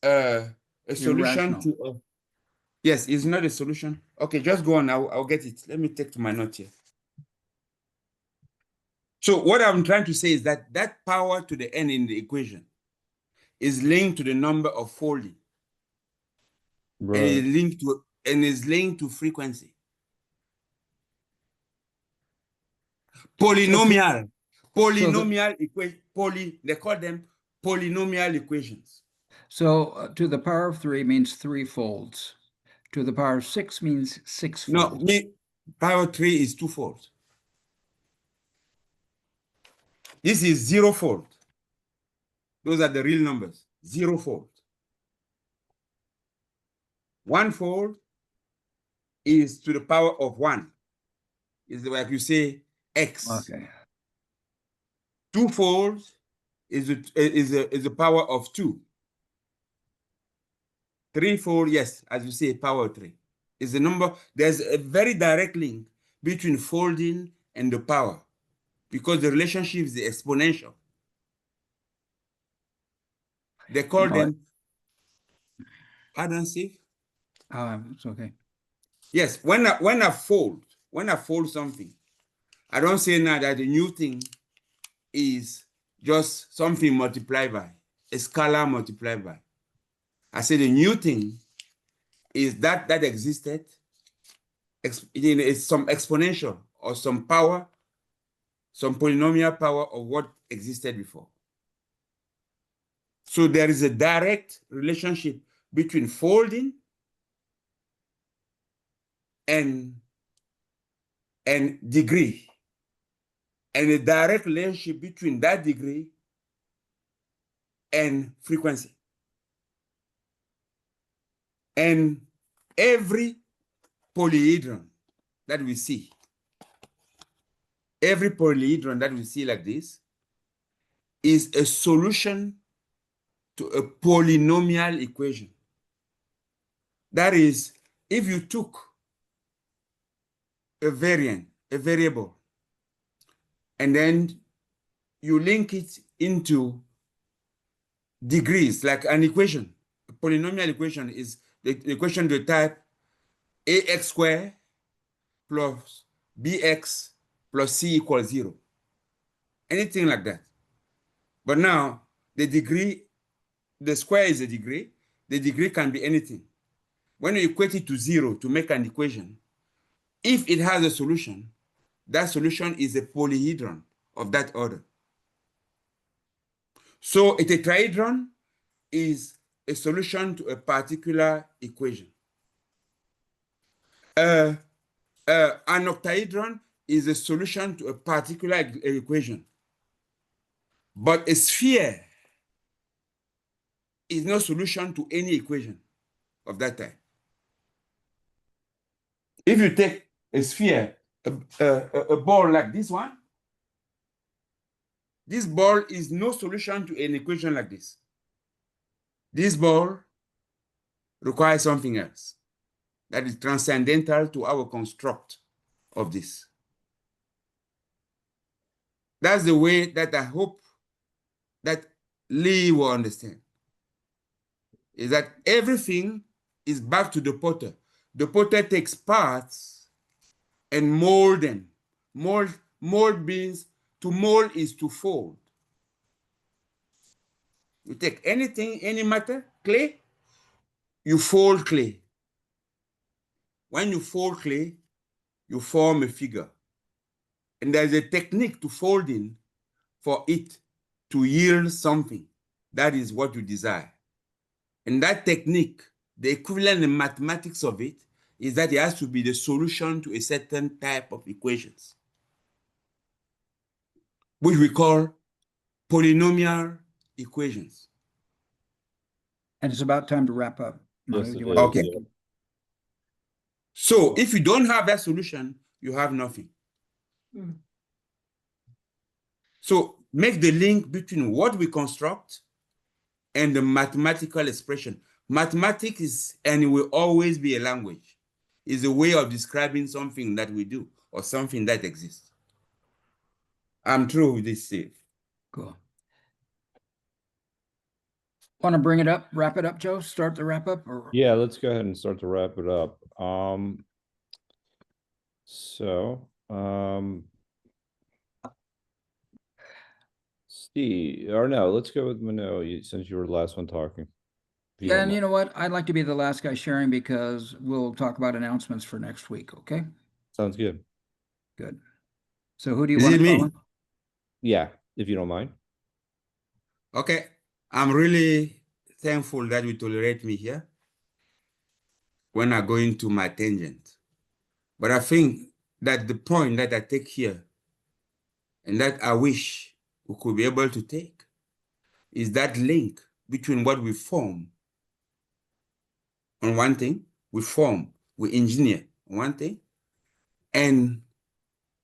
a solution Irrational. to. Yes, it's not a solution. Okay, just go on. I'll get it. Let me take my note here. So what I'm trying to say is that that power to the n in the equation is linked to the number of folding, and Right. is linked to frequency. Polynomial equation. They call them polynomial equations. So to the power of 3 means 3 folds. To the power of 6 means 6 No, folds. power 3 is 2-fold. This is 0-fold. Those are the real numbers. 0-fold. 1-fold is to the power of 1. Is like you say x. Okay. 2-fold is the power of 2. 3-fold, yes, as you say, power 3 is the number. There's a very direct link between folding and the power, because the relationship is exponential. They call No, them. Pardon, Steve? It's okay. Yes, when I fold something, I don't say now that the new thing is just something multiplied by a scalar multiplied by. I say the new thing is that existed. It's some exponential or some power, some polynomial power of what existed before. So there is a direct relationship between folding and degree, and a direct relationship between that degree and frequency. And every polyhedron that we see, like this, is a solution to a polynomial equation. That is, if you took a variable, and then you link it into degrees, like an equation. A polynomial equation is the equation to the type ax squared plus bx plus c equals 0. Anything like that. But now, the degree, the square is a degree. The degree can be anything. When you equate it to 0 to make an equation, if it has a solution, that solution is a polyhedron of that order. So a tetrahedron is a solution to a particular equation. An octahedron is a solution to a particular equation. But a sphere is no solution to any equation of that type. If you take a sphere, a ball like this one, this ball is no solution to an equation like this. This ball requires something else that is transcendental to our construct of this. That's the way that I hope that Lee will understand. Is that everything is back to the potter. The potter takes parts and mold them. Mold means to mold is to fold. You take anything, any matter, clay, you fold clay. When you fold clay, you form a figure. And there's a technique to folding for it to yield something. That is what you desire. And that technique, the equivalent in mathematics of it, is that it has to be the solution to a certain type of equations, which we call polynomial equations. And it's about time to wrap up. Manu, Yes, do it you want to Okay. take it? So if you don't have that solution, you have nothing. So make the link between what we construct and the mathematical expression. Mathematics is, and it will always be a language, is a way of describing something that we do or something that exists. I'm through with this, Steve. Cool. Want to bring it up, wrap it up, Joe? Start the wrap up? Or Yeah, let's go ahead and start to wrap it up. Steve, or no, let's go with Mano, since you were the last one talking. If you Yeah, don't and you mind. know what? I'd like to be the last guy sharing because we'll talk about announcements for next week, okay? Sounds good. Good. So who do you Is want it to me? call in? Yeah, if you don't mind. Okay. I'm really thankful that you tolerate me here when I go into my tangent. But I think that the point that I take here and that I wish we could be able to take is that link between what we form on one thing, we engineer on one thing, and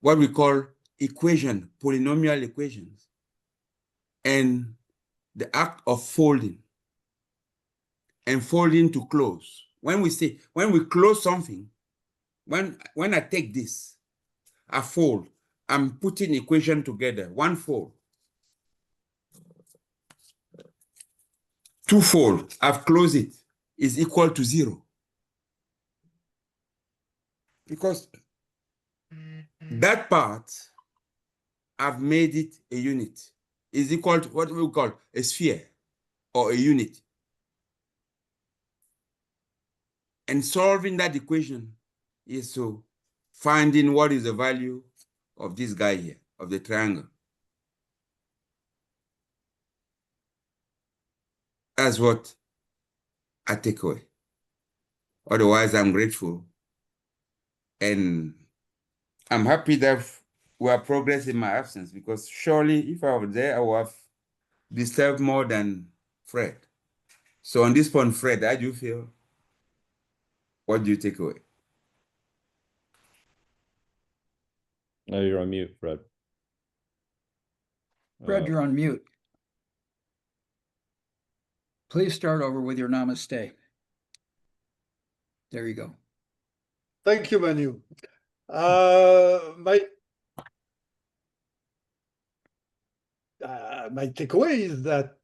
what we call polynomial equations, and the act of folding and folding to close. When we close something, when I take this, I fold, I'm putting equation together, one fold. Twofold, I've closed it, is equal to 0. Because that part, I've made it a unit, is equal to what we call a sphere or a unit. And solving that equation is to finding what is the value of this guy here, of the triangle. That's what I take away. Otherwise, I'm grateful. And I'm happy that we are progressing in my absence, because surely if I were there, I would have disturbed more than Fred. So on this point, Fred, how do you feel? What do you take away? Oh, you're on mute, Fred. Fred, you're on mute. Please start over with your namaste. There you go. Thank you, Manu. My takeaway is that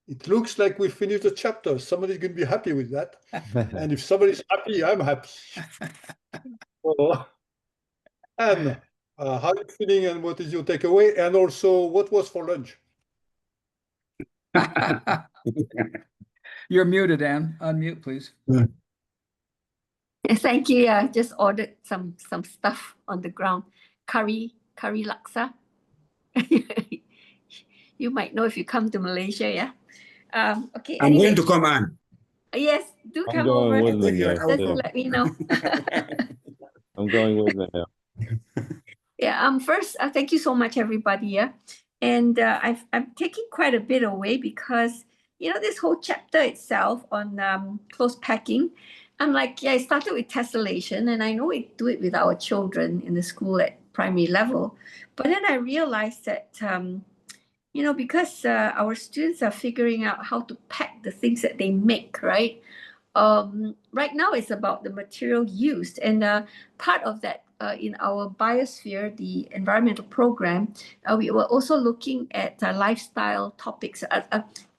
it looks like we finished a chapter. Somebody's going to be happy with that. And if somebody's happy, I'm happy. So, Anne, how are you feeling and what is your takeaway? And also, what was for lunch? You're muted, Anne. Unmute, please. Thank you. I just ordered some stuff on the ground. Curry laksa. You might know if you come to Malaysia, yeah. Okay. I'm anyway. going to come on. Yes, do I'm come going over with and them there, just too. let me know. I'm going with them now. Yeah. First, thank you so much, everybody. Yeah, and I'm taking quite a bit away because this whole chapter itself on close packing. I'm like, yeah, I started with tessellation, and I know we do it with our children in the school at primary level, but then I realized that because our students are figuring out how to pack the things that they make, right? Right now it's about the material used, and part of that in our biosphere, the environmental program, we were also looking at lifestyle topics,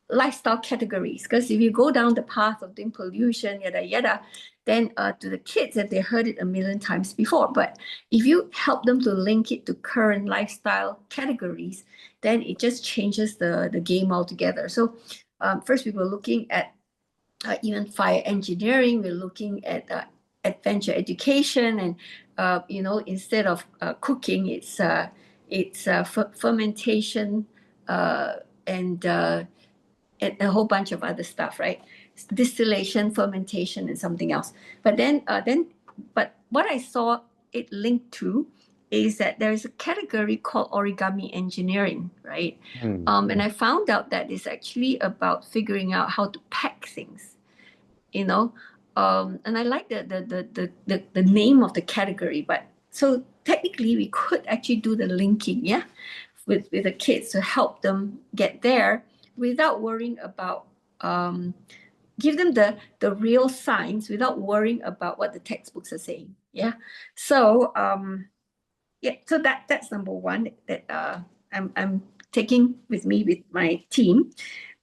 lifestyle categories, because if you go down the path of doing pollution, yada yada, then to the kids, if they heard it a million times before, but if you help them to link it to current lifestyle categories, then it just changes the game altogether. So first we were looking at even fire engineering. We're looking at adventure education, and instead of cooking, it's fermentation and a whole bunch of other stuff, right? Distillation, fermentation, and something else. But but what I saw it linked to is that there is a category called origami engineering, right? And I found out that it's actually about figuring out how to pack things, and I like the name of the category. But so technically we could actually do the linking, yeah, with the kids to help them get there without worrying about give them the real science without worrying about what the textbooks are saying. Yeah. So so that's number one that I'm taking with me with my team.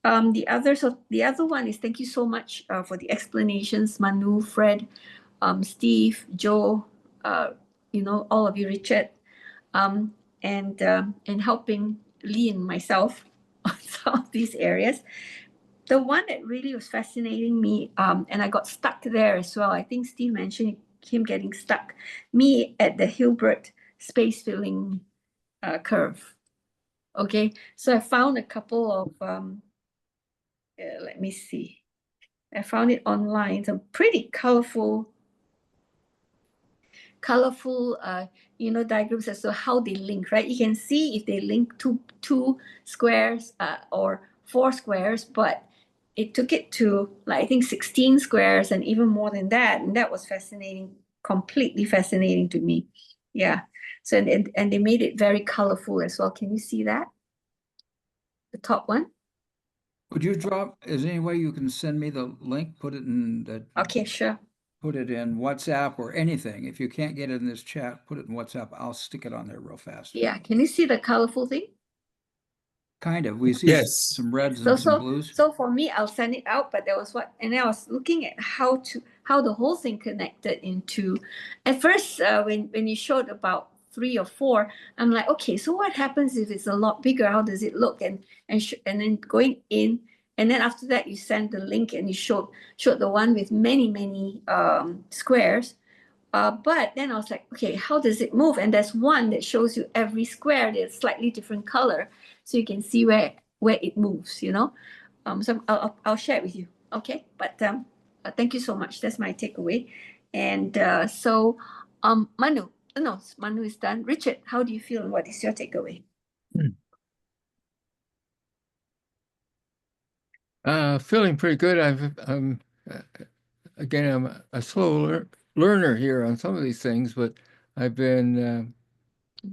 The other one is, thank you so much for the explanations, Manu, Fred, Steve, Joe, all of you, Richard, and helping Lee and myself on some of these areas. The one that really was fascinating me, and I got stuck there as well. I think Steve mentioned him getting stuck. Me at the Hilbert space filling curve. Okay, so I found a couple of let me see. I found it online. Some pretty colorful diagrams as to how they link, right? You can see if they link two squares or 4 squares, but it took it to, like, I think 16 squares and even more than that. And that was fascinating, completely fascinating to me. Yeah. So, and they made it very colorful as well. Can you see that? The top one? Would you is there any way you can send me the link, put it in the Okay, sure. Put it in WhatsApp or anything. If you can't get it in this chat, put it in WhatsApp. I'll stick it on there real fast. Yeah. Can you see the colorful thing? Kind of. We see Yes. some reds and some blues. So for me, I'll send it out, but there was and I was looking at how the whole thing connected into, at first, when you showed about 3 or 4, I'm like, okay, so what happens if it's a lot bigger? How does it look? And then going in, and then after that, you send the link and you showed the one with many squares. But then I was like, okay, how does it move? And there's one that shows you every square, there's slightly different color, so you can see where it moves, So I'll share it with you. Okay, but thank you so much. That's my takeaway. And so Manu, no, Manu is done. Richard, how do you feel and what is your takeaway? Feeling pretty good. Again, I'm a slow learner here on some of these things, but I've been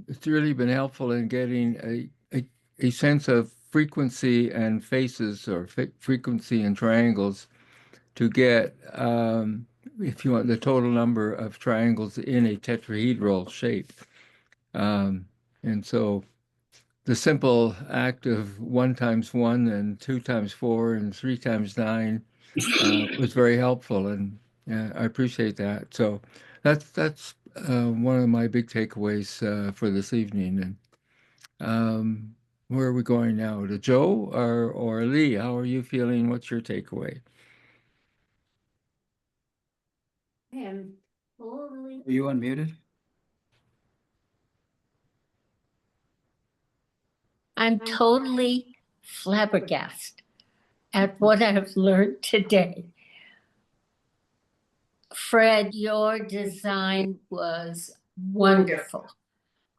it's really been helpful in getting a sense of frequency and faces, or frequency and triangles, to get, if you want, the total number of triangles in a tetrahedral shape. And so the simple act of 1 times 1 and 2 times 4 and 3 times 9 was very helpful, and I appreciate that. So that's one of my big takeaways for this evening. And where are we going now? To Joe or Lee? How are you feeling? What's your takeaway? And totally. Are you unmuted? I'm totally flabbergasted at what I've learned today. Fred, your design was wonderful.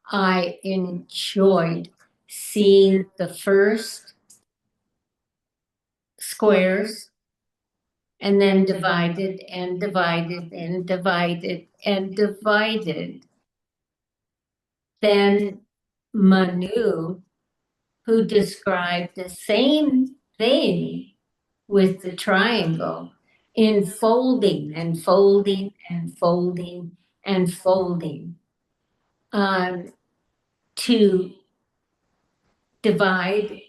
I enjoyed seeing the first squares and then divided and divided and divided and divided. Then Manu, who described the same thing with the triangle in folding and folding and folding and folding, to divide,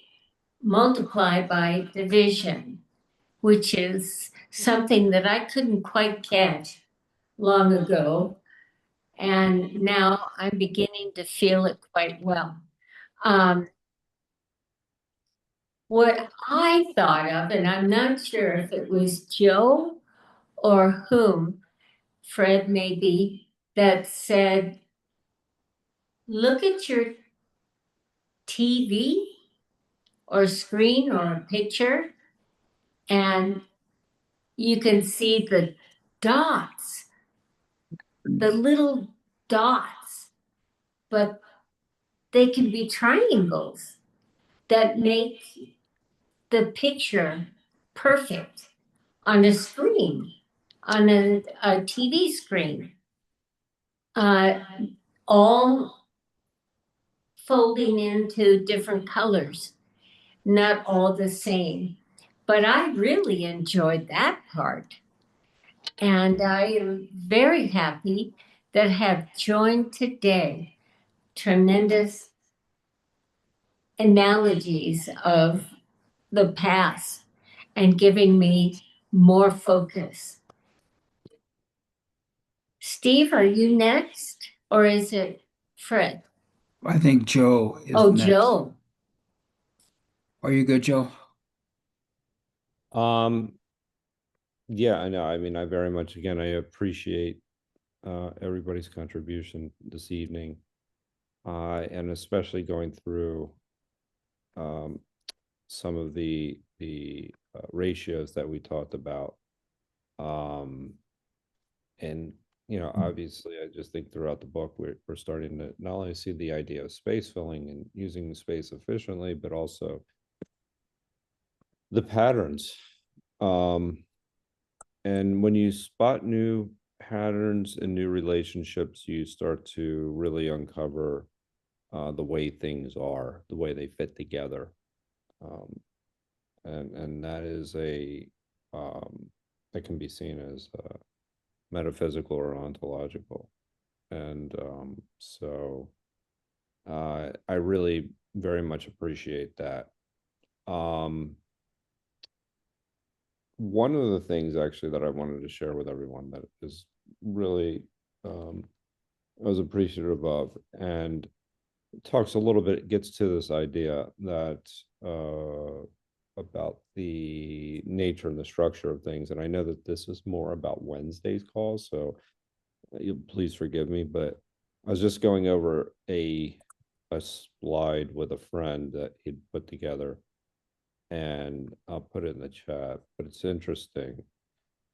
multiply by division, which is something that I couldn't quite catch long ago. And now I'm beginning to feel it quite well. What I thought of, and I'm not sure if it was Joe or whom, Fred maybe, that said, look at your TV or screen or a picture, and you can see the dots, the little dots, but they can be triangles that make the picture perfect on a screen, on a TV screen, all folding into different colors, not all the same. But I really enjoyed that part. And I am very happy that I have joined today tremendous analogies of the past and giving me more focus. Steve, are you next? Or is it Fred? I think Joe is Oh, next. Joe. Are you good, Joe? Yeah, I know. I mean, I very much, again, I appreciate everybody's contribution this evening, and especially going through some of the ratios that we talked about. And obviously, I just think throughout the book, we're starting to not only see the idea of space filling and using the space efficiently, but also the patterns. And when you spot new patterns and new relationships, you start to really uncover the way things are, the way they fit together. And that is that can be seen as metaphysical or ontological. And so I really very much appreciate that. One of the things actually that I wanted to share with everyone that is really I was appreciative of, and talks a little bit, gets to this idea that about the nature and the structure of things. And I know that this is more about Wednesday's call, so you please forgive me, but I was just going over a slide with a friend that he'd put together. and I'll put it in the chat, but it's interesting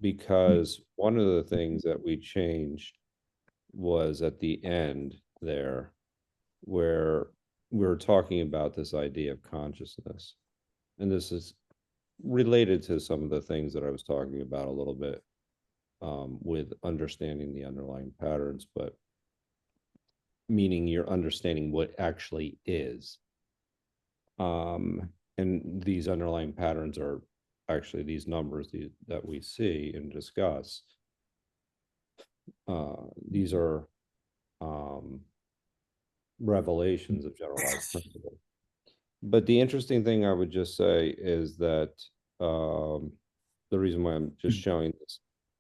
because one of the things that we changed was at the end there, where we were talking about this idea of consciousness. And this is related to some of the things that I was talking about a little bit with understanding the underlying patterns, but meaning you're understanding what actually is. And these underlying patterns are actually these numbers that we see and discuss. These are revelations of generalized principles. But the interesting thing I would just say is that the reason why I'm just showing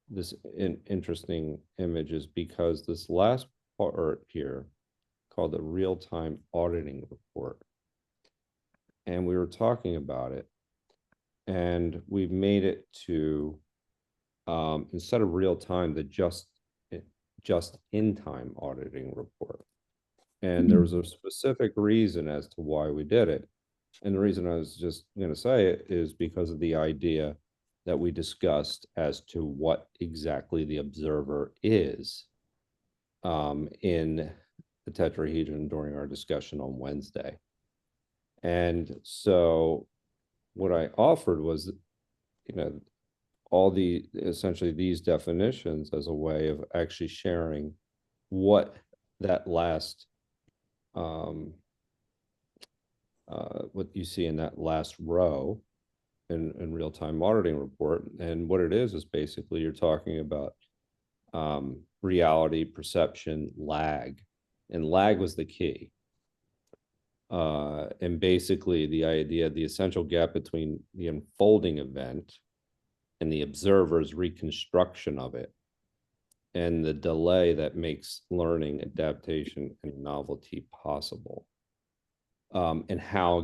this interesting image is because this last part here called the real-time auditing report. And we were talking about it, and we've made it to instead of real time, the just in time auditing report. And there was a specific reason as to why we did it. And the reason I was just going to say it is because of the idea that we discussed as to what exactly the observer is in the tetrahedron during our discussion on Wednesday. And so what I offered was, all essentially these definitions as a way of actually sharing what that last, what you see in that last row in real-time auditing report. And what it is basically you're talking about reality, perception, lag. And lag was the key. And basically the idea, the essential gap between the unfolding event and the observer's reconstruction of it, and the delay that makes learning, adaptation, and novelty possible. And how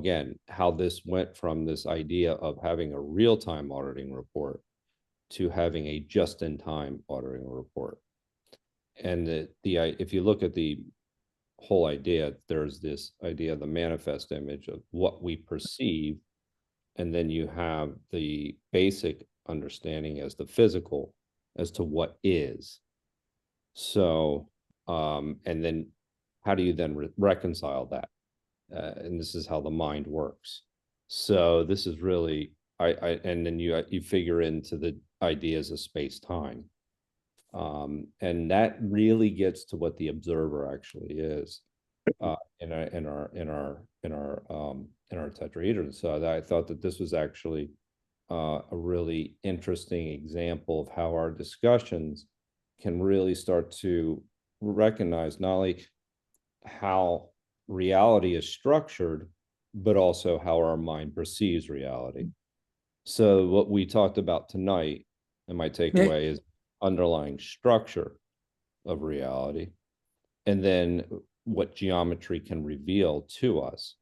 this went from this idea of having a real-time auditing report to having a just-in-time auditing report. And if you look at the whole idea, there's this idea of the manifest image of what we perceive, and then you have the basic understanding as the physical as to what is. So and then how do you then reconcile that? And this is how the mind works. So this is really and then you figure into the ideas of space-time. And that really gets to what the observer actually is in our tetrahedron. So I thought that this was actually a really interesting example of how our discussions can really start to recognize not only how reality is structured, but also how our mind perceives reality. So what we talked about tonight, and my takeaway is underlying structure of reality, and then what geometry can reveal to us.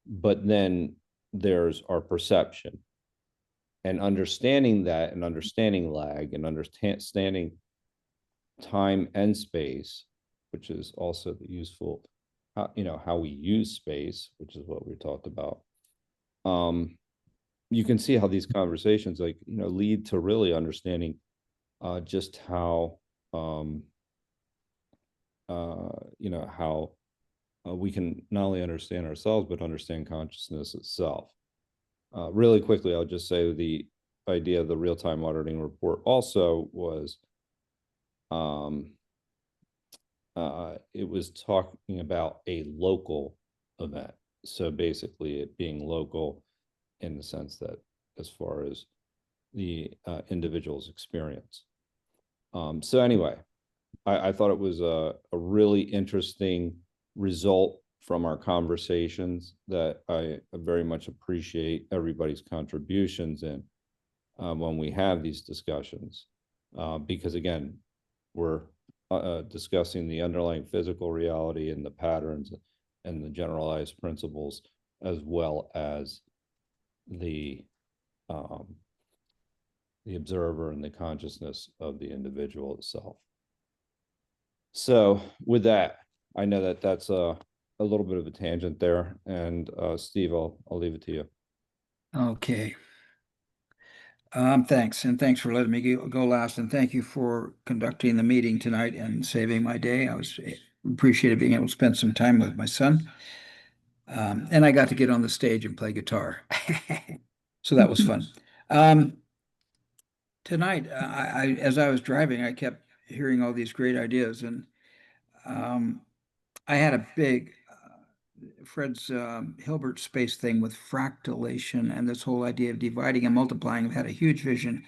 But then there's our perception, and understanding that, and understanding lag, and understanding time and space, which is also the useful, how we use space, which is what we talked about. You can see how these conversations lead to really understanding just how how we can not only understand ourselves but understand consciousness itself. Really quickly, I'll just say the idea of the real-time auditing report also was it was talking about a local event. So basically it being local in the sense that as far as the individual's experience. So anyway, I thought it was a really interesting result from our conversations that I very much appreciate everybody's contributions in when we have these discussions, because again, we're discussing the underlying physical reality and the patterns and the generalized principles, as well as the observer and the consciousness of the individual itself. So with that, I know that that's a little bit of a tangent there, and Steve, I'll leave it to you. Okay. Thanks, and thanks for letting me go last, and thank you for conducting the meeting tonight and saving my day. I was appreciated being able to spend some time with my son. And I got to get on the stage and play guitar. So that was fun. Tonight, as I was driving, I kept hearing all these great ideas, and I had a big Fred's Hilbert space thing with fractalation and this whole idea of dividing and multiplying. I've had a huge vision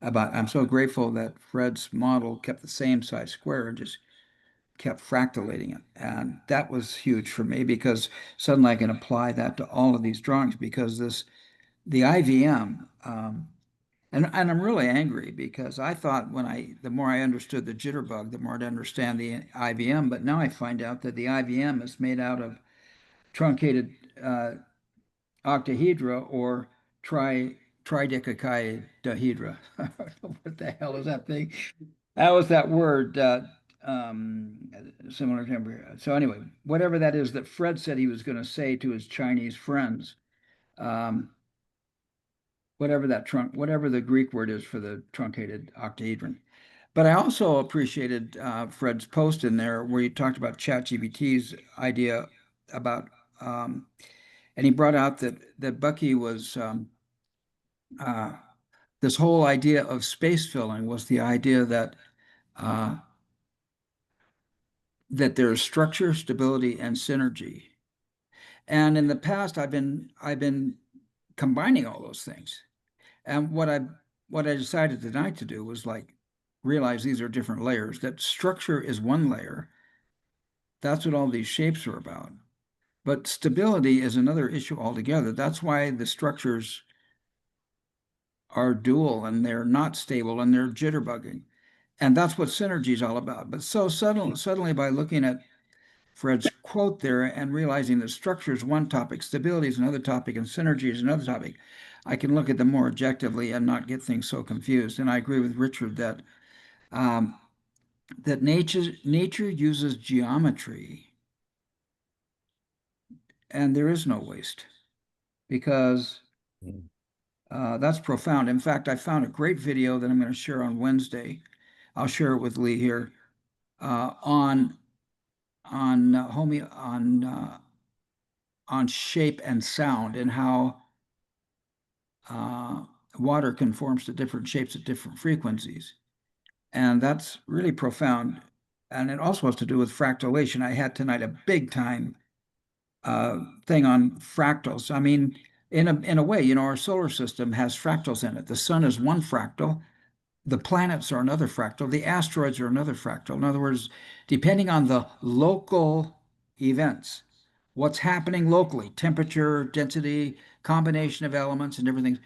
about. I'm so grateful that Fred's model kept the same size square and just kept fractalating it, and that was huge for me because suddenly I can apply that to all of these drawings because the IVM. And I'm really angry because I thought the more I understood the jitterbug, the more I'd understand the IVM. But now I find out that the IVM is made out of truncated octahedra or tridecahedra. What the hell is that thing? That was that word, similar to. So anyway, whatever that is that Fred said he was going to say to his Chinese friends, whatever the Greek word is for the truncated octahedron. But I also appreciated Fred's post in there where he talked about ChatGPT's idea about, and he brought out that Bucky was this whole idea of space filling was the idea that there's structure, stability, and synergy. And in the past, I've been combining all those things. And what I decided tonight to do was like realize these are different layers, that structure is one layer. That's what all these shapes are about. But stability is another issue altogether. That's why the structures are dual and they're not stable and they're jitterbugging. And that's what synergy is all about. But so suddenly by looking at Fred's quote there and realizing that structure is one topic, stability is another topic, and synergy is another topic, I can look at them more objectively and not get things so confused. And I agree with Richard that that nature uses geometry, and there is no waste because that's profound. In fact, I found a great video that I'm going to share on Wednesday. I'll share it with Lee here on shape and sound and how water conforms to different shapes at different frequencies. And that's really profound. And it also has to do with fractalation. I had tonight a big time thing on fractals. I mean, in a way, our solar system has fractals in it. The sun is one fractal. The planets are another fractal. The asteroids are another fractal. In other words, depending on the local events, what's happening locally, temperature, density, combination of elements and everything,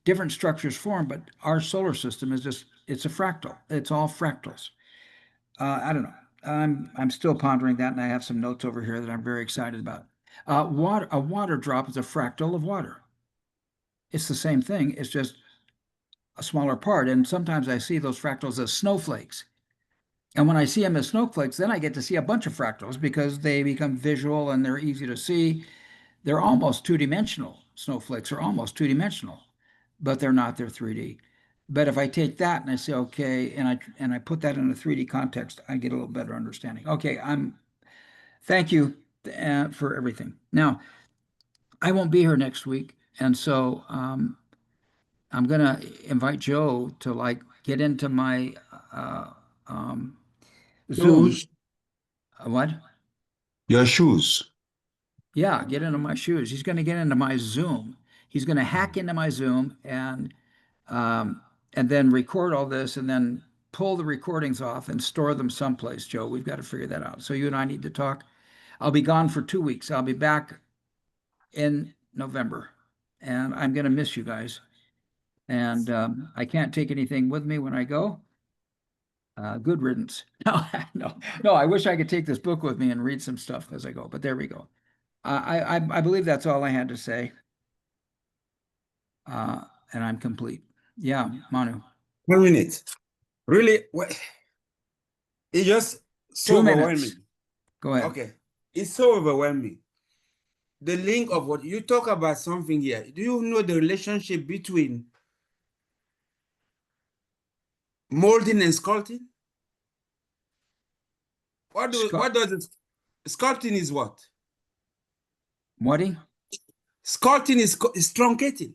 different structures form, but our solar system is it's a fractal. It's all fractals. I don't know. I'm still pondering that, and I have some notes over here that I'm very excited about. A water drop is a fractal of water. It's the same thing. It's just a smaller part. And sometimes I see those fractals as snowflakes. And when I see them as snowflakes, then I get to see a bunch of fractals because they become visual and they're easy to see. They're almost two-dimensional. Snowflakes are almost two-dimensional, but they're not. They're 3D. But if I take that and I say, okay, and I put that in a 3D context, I get a little better understanding. Okay, thank you for everything. Now, I won't be here next week, and so I'm gonna invite Joe to get into my Zoom. Shoes. What? Your shoes. Yeah, get into my shoes. He's gonna get into my Zoom. He's gonna hack into my Zoom and then record all this and then pull the recordings off and store them someplace, Joe. We've got to figure that out. So you and I need to talk. I'll be gone for 2 weeks. I'll be back in November, and I'm going to miss you guys. And I can't take anything with me when I go. Good riddance. No, I wish I could take this book with me and read some stuff as I go, but there we go. I believe that's all I had to say. And I'm complete. Yeah, Manu. 1 minute. Really? It's just so 2 minutes. overwhelming. Go ahead. Okay. It's so overwhelming. the link of what you talk about something here. Do you know the relationship between molding and sculpting? What does sculpting is what? Mudding? Sculpting is truncating.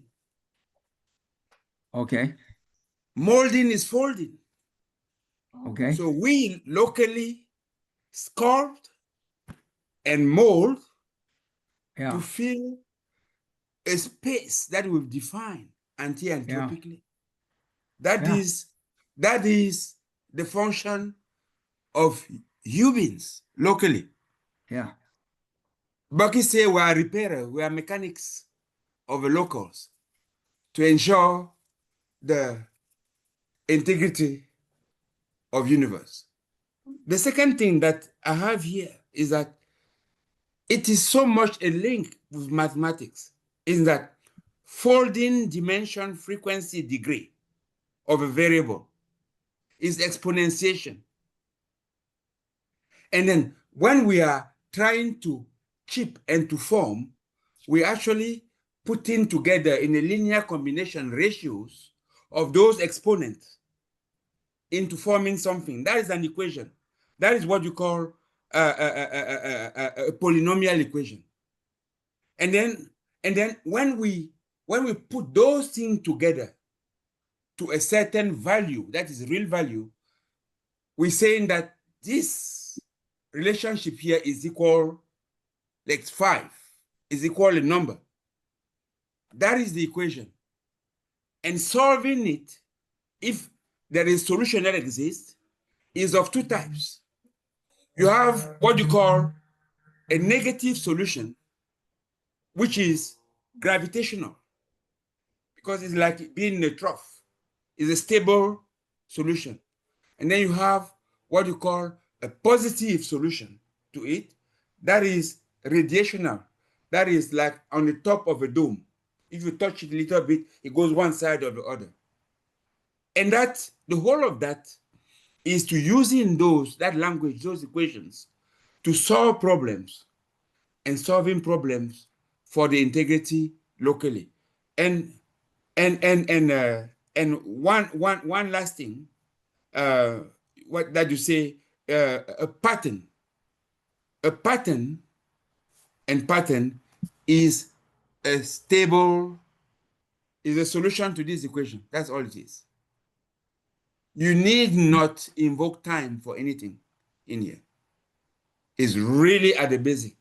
Okay. Molding is folding. Okay. So we locally sculpt and mold Yeah. to fill a space that we've defined anti-anthropically. That Yeah. is the function of humans locally. Yeah. Bucky say we are repairers, we are mechanics of the locals to ensure the integrity of universe. The second thing that I have here is that it is so much a link with mathematics, is that folding dimension frequency degree of a variable is exponentiation. And then when we are trying to chip and to form, we actually putting together in a linear combination ratios of those exponents into forming something. That is an equation. That is what you call a polynomial equation. And then when we put those things together to a certain value, that is real value, we're saying that this relationship here is equal, like 5, is equal a number. That is the equation. And solving it, if there is solution that exists, is of two types. You have what you call a negative solution, which is gravitational, because it's like being in a trough. It's a stable solution. And then you have what you call a positive solution to it, that is radiational. That is like on the top of a dome. If you touch it a little bit, it goes one side or the other. And that, the whole of that is to using that language, those equations, to solve problems and solving problems for the integrity locally. And one last thing, what that you say, a pattern is a stable, is a solution to this equation. That's all it is. You need not invoke time for anything in here. It's really at the basic.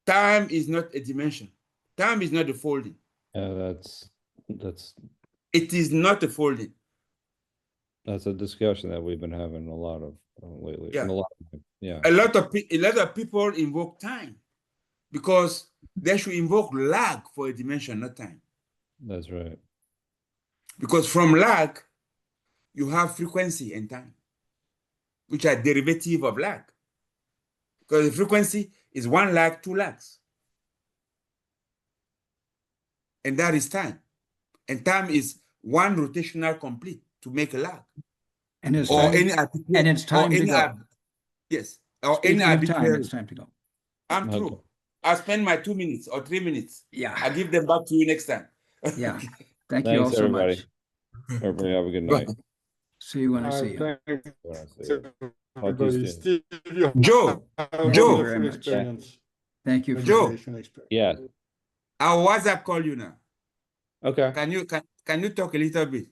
Time is not a dimension. Time is not a folding. That's It is not a folding. That's a discussion that we've been having a lot of lately. Yeah. Yeah. A lot of people invoke time because they should invoke lag for a dimension, not time. That's right. Because from lag, you have frequency and time, which are derivative of lag. Because the frequency is 1 lag, 2 lags. And that is time. And time is 1 rotational complete to make a lag. And it's Or time, and it's time to go. Yes. Or Speaking any of time, arbitrary. it's time to go. I'm Okay. through. I'll spend my 2 minutes or 3 minutes. Yeah. I'll give them back to you next time. Yeah. Thank you all Thanks, so everybody. much. Everybody have a good night. See you when I see you. Thanks, When I see you. everybody. soon. Steve, you Joe, have a Joe. wonderful Very much. experience. Thank you. Joe. Experience. Yeah. I'll WhatsApp call you now. Okay. Can you talk a little bit?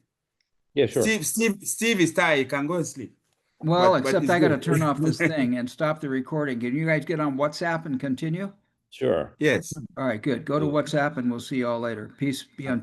Yeah, sure. Steve is tired. He can go and sleep. Well, But except it's I got to good. turn off this thing and stop the recording. Can you guys get on WhatsApp and continue? Sure. Yes. All right, good. Go to WhatsApp and we'll see you all later. Peace be unto you.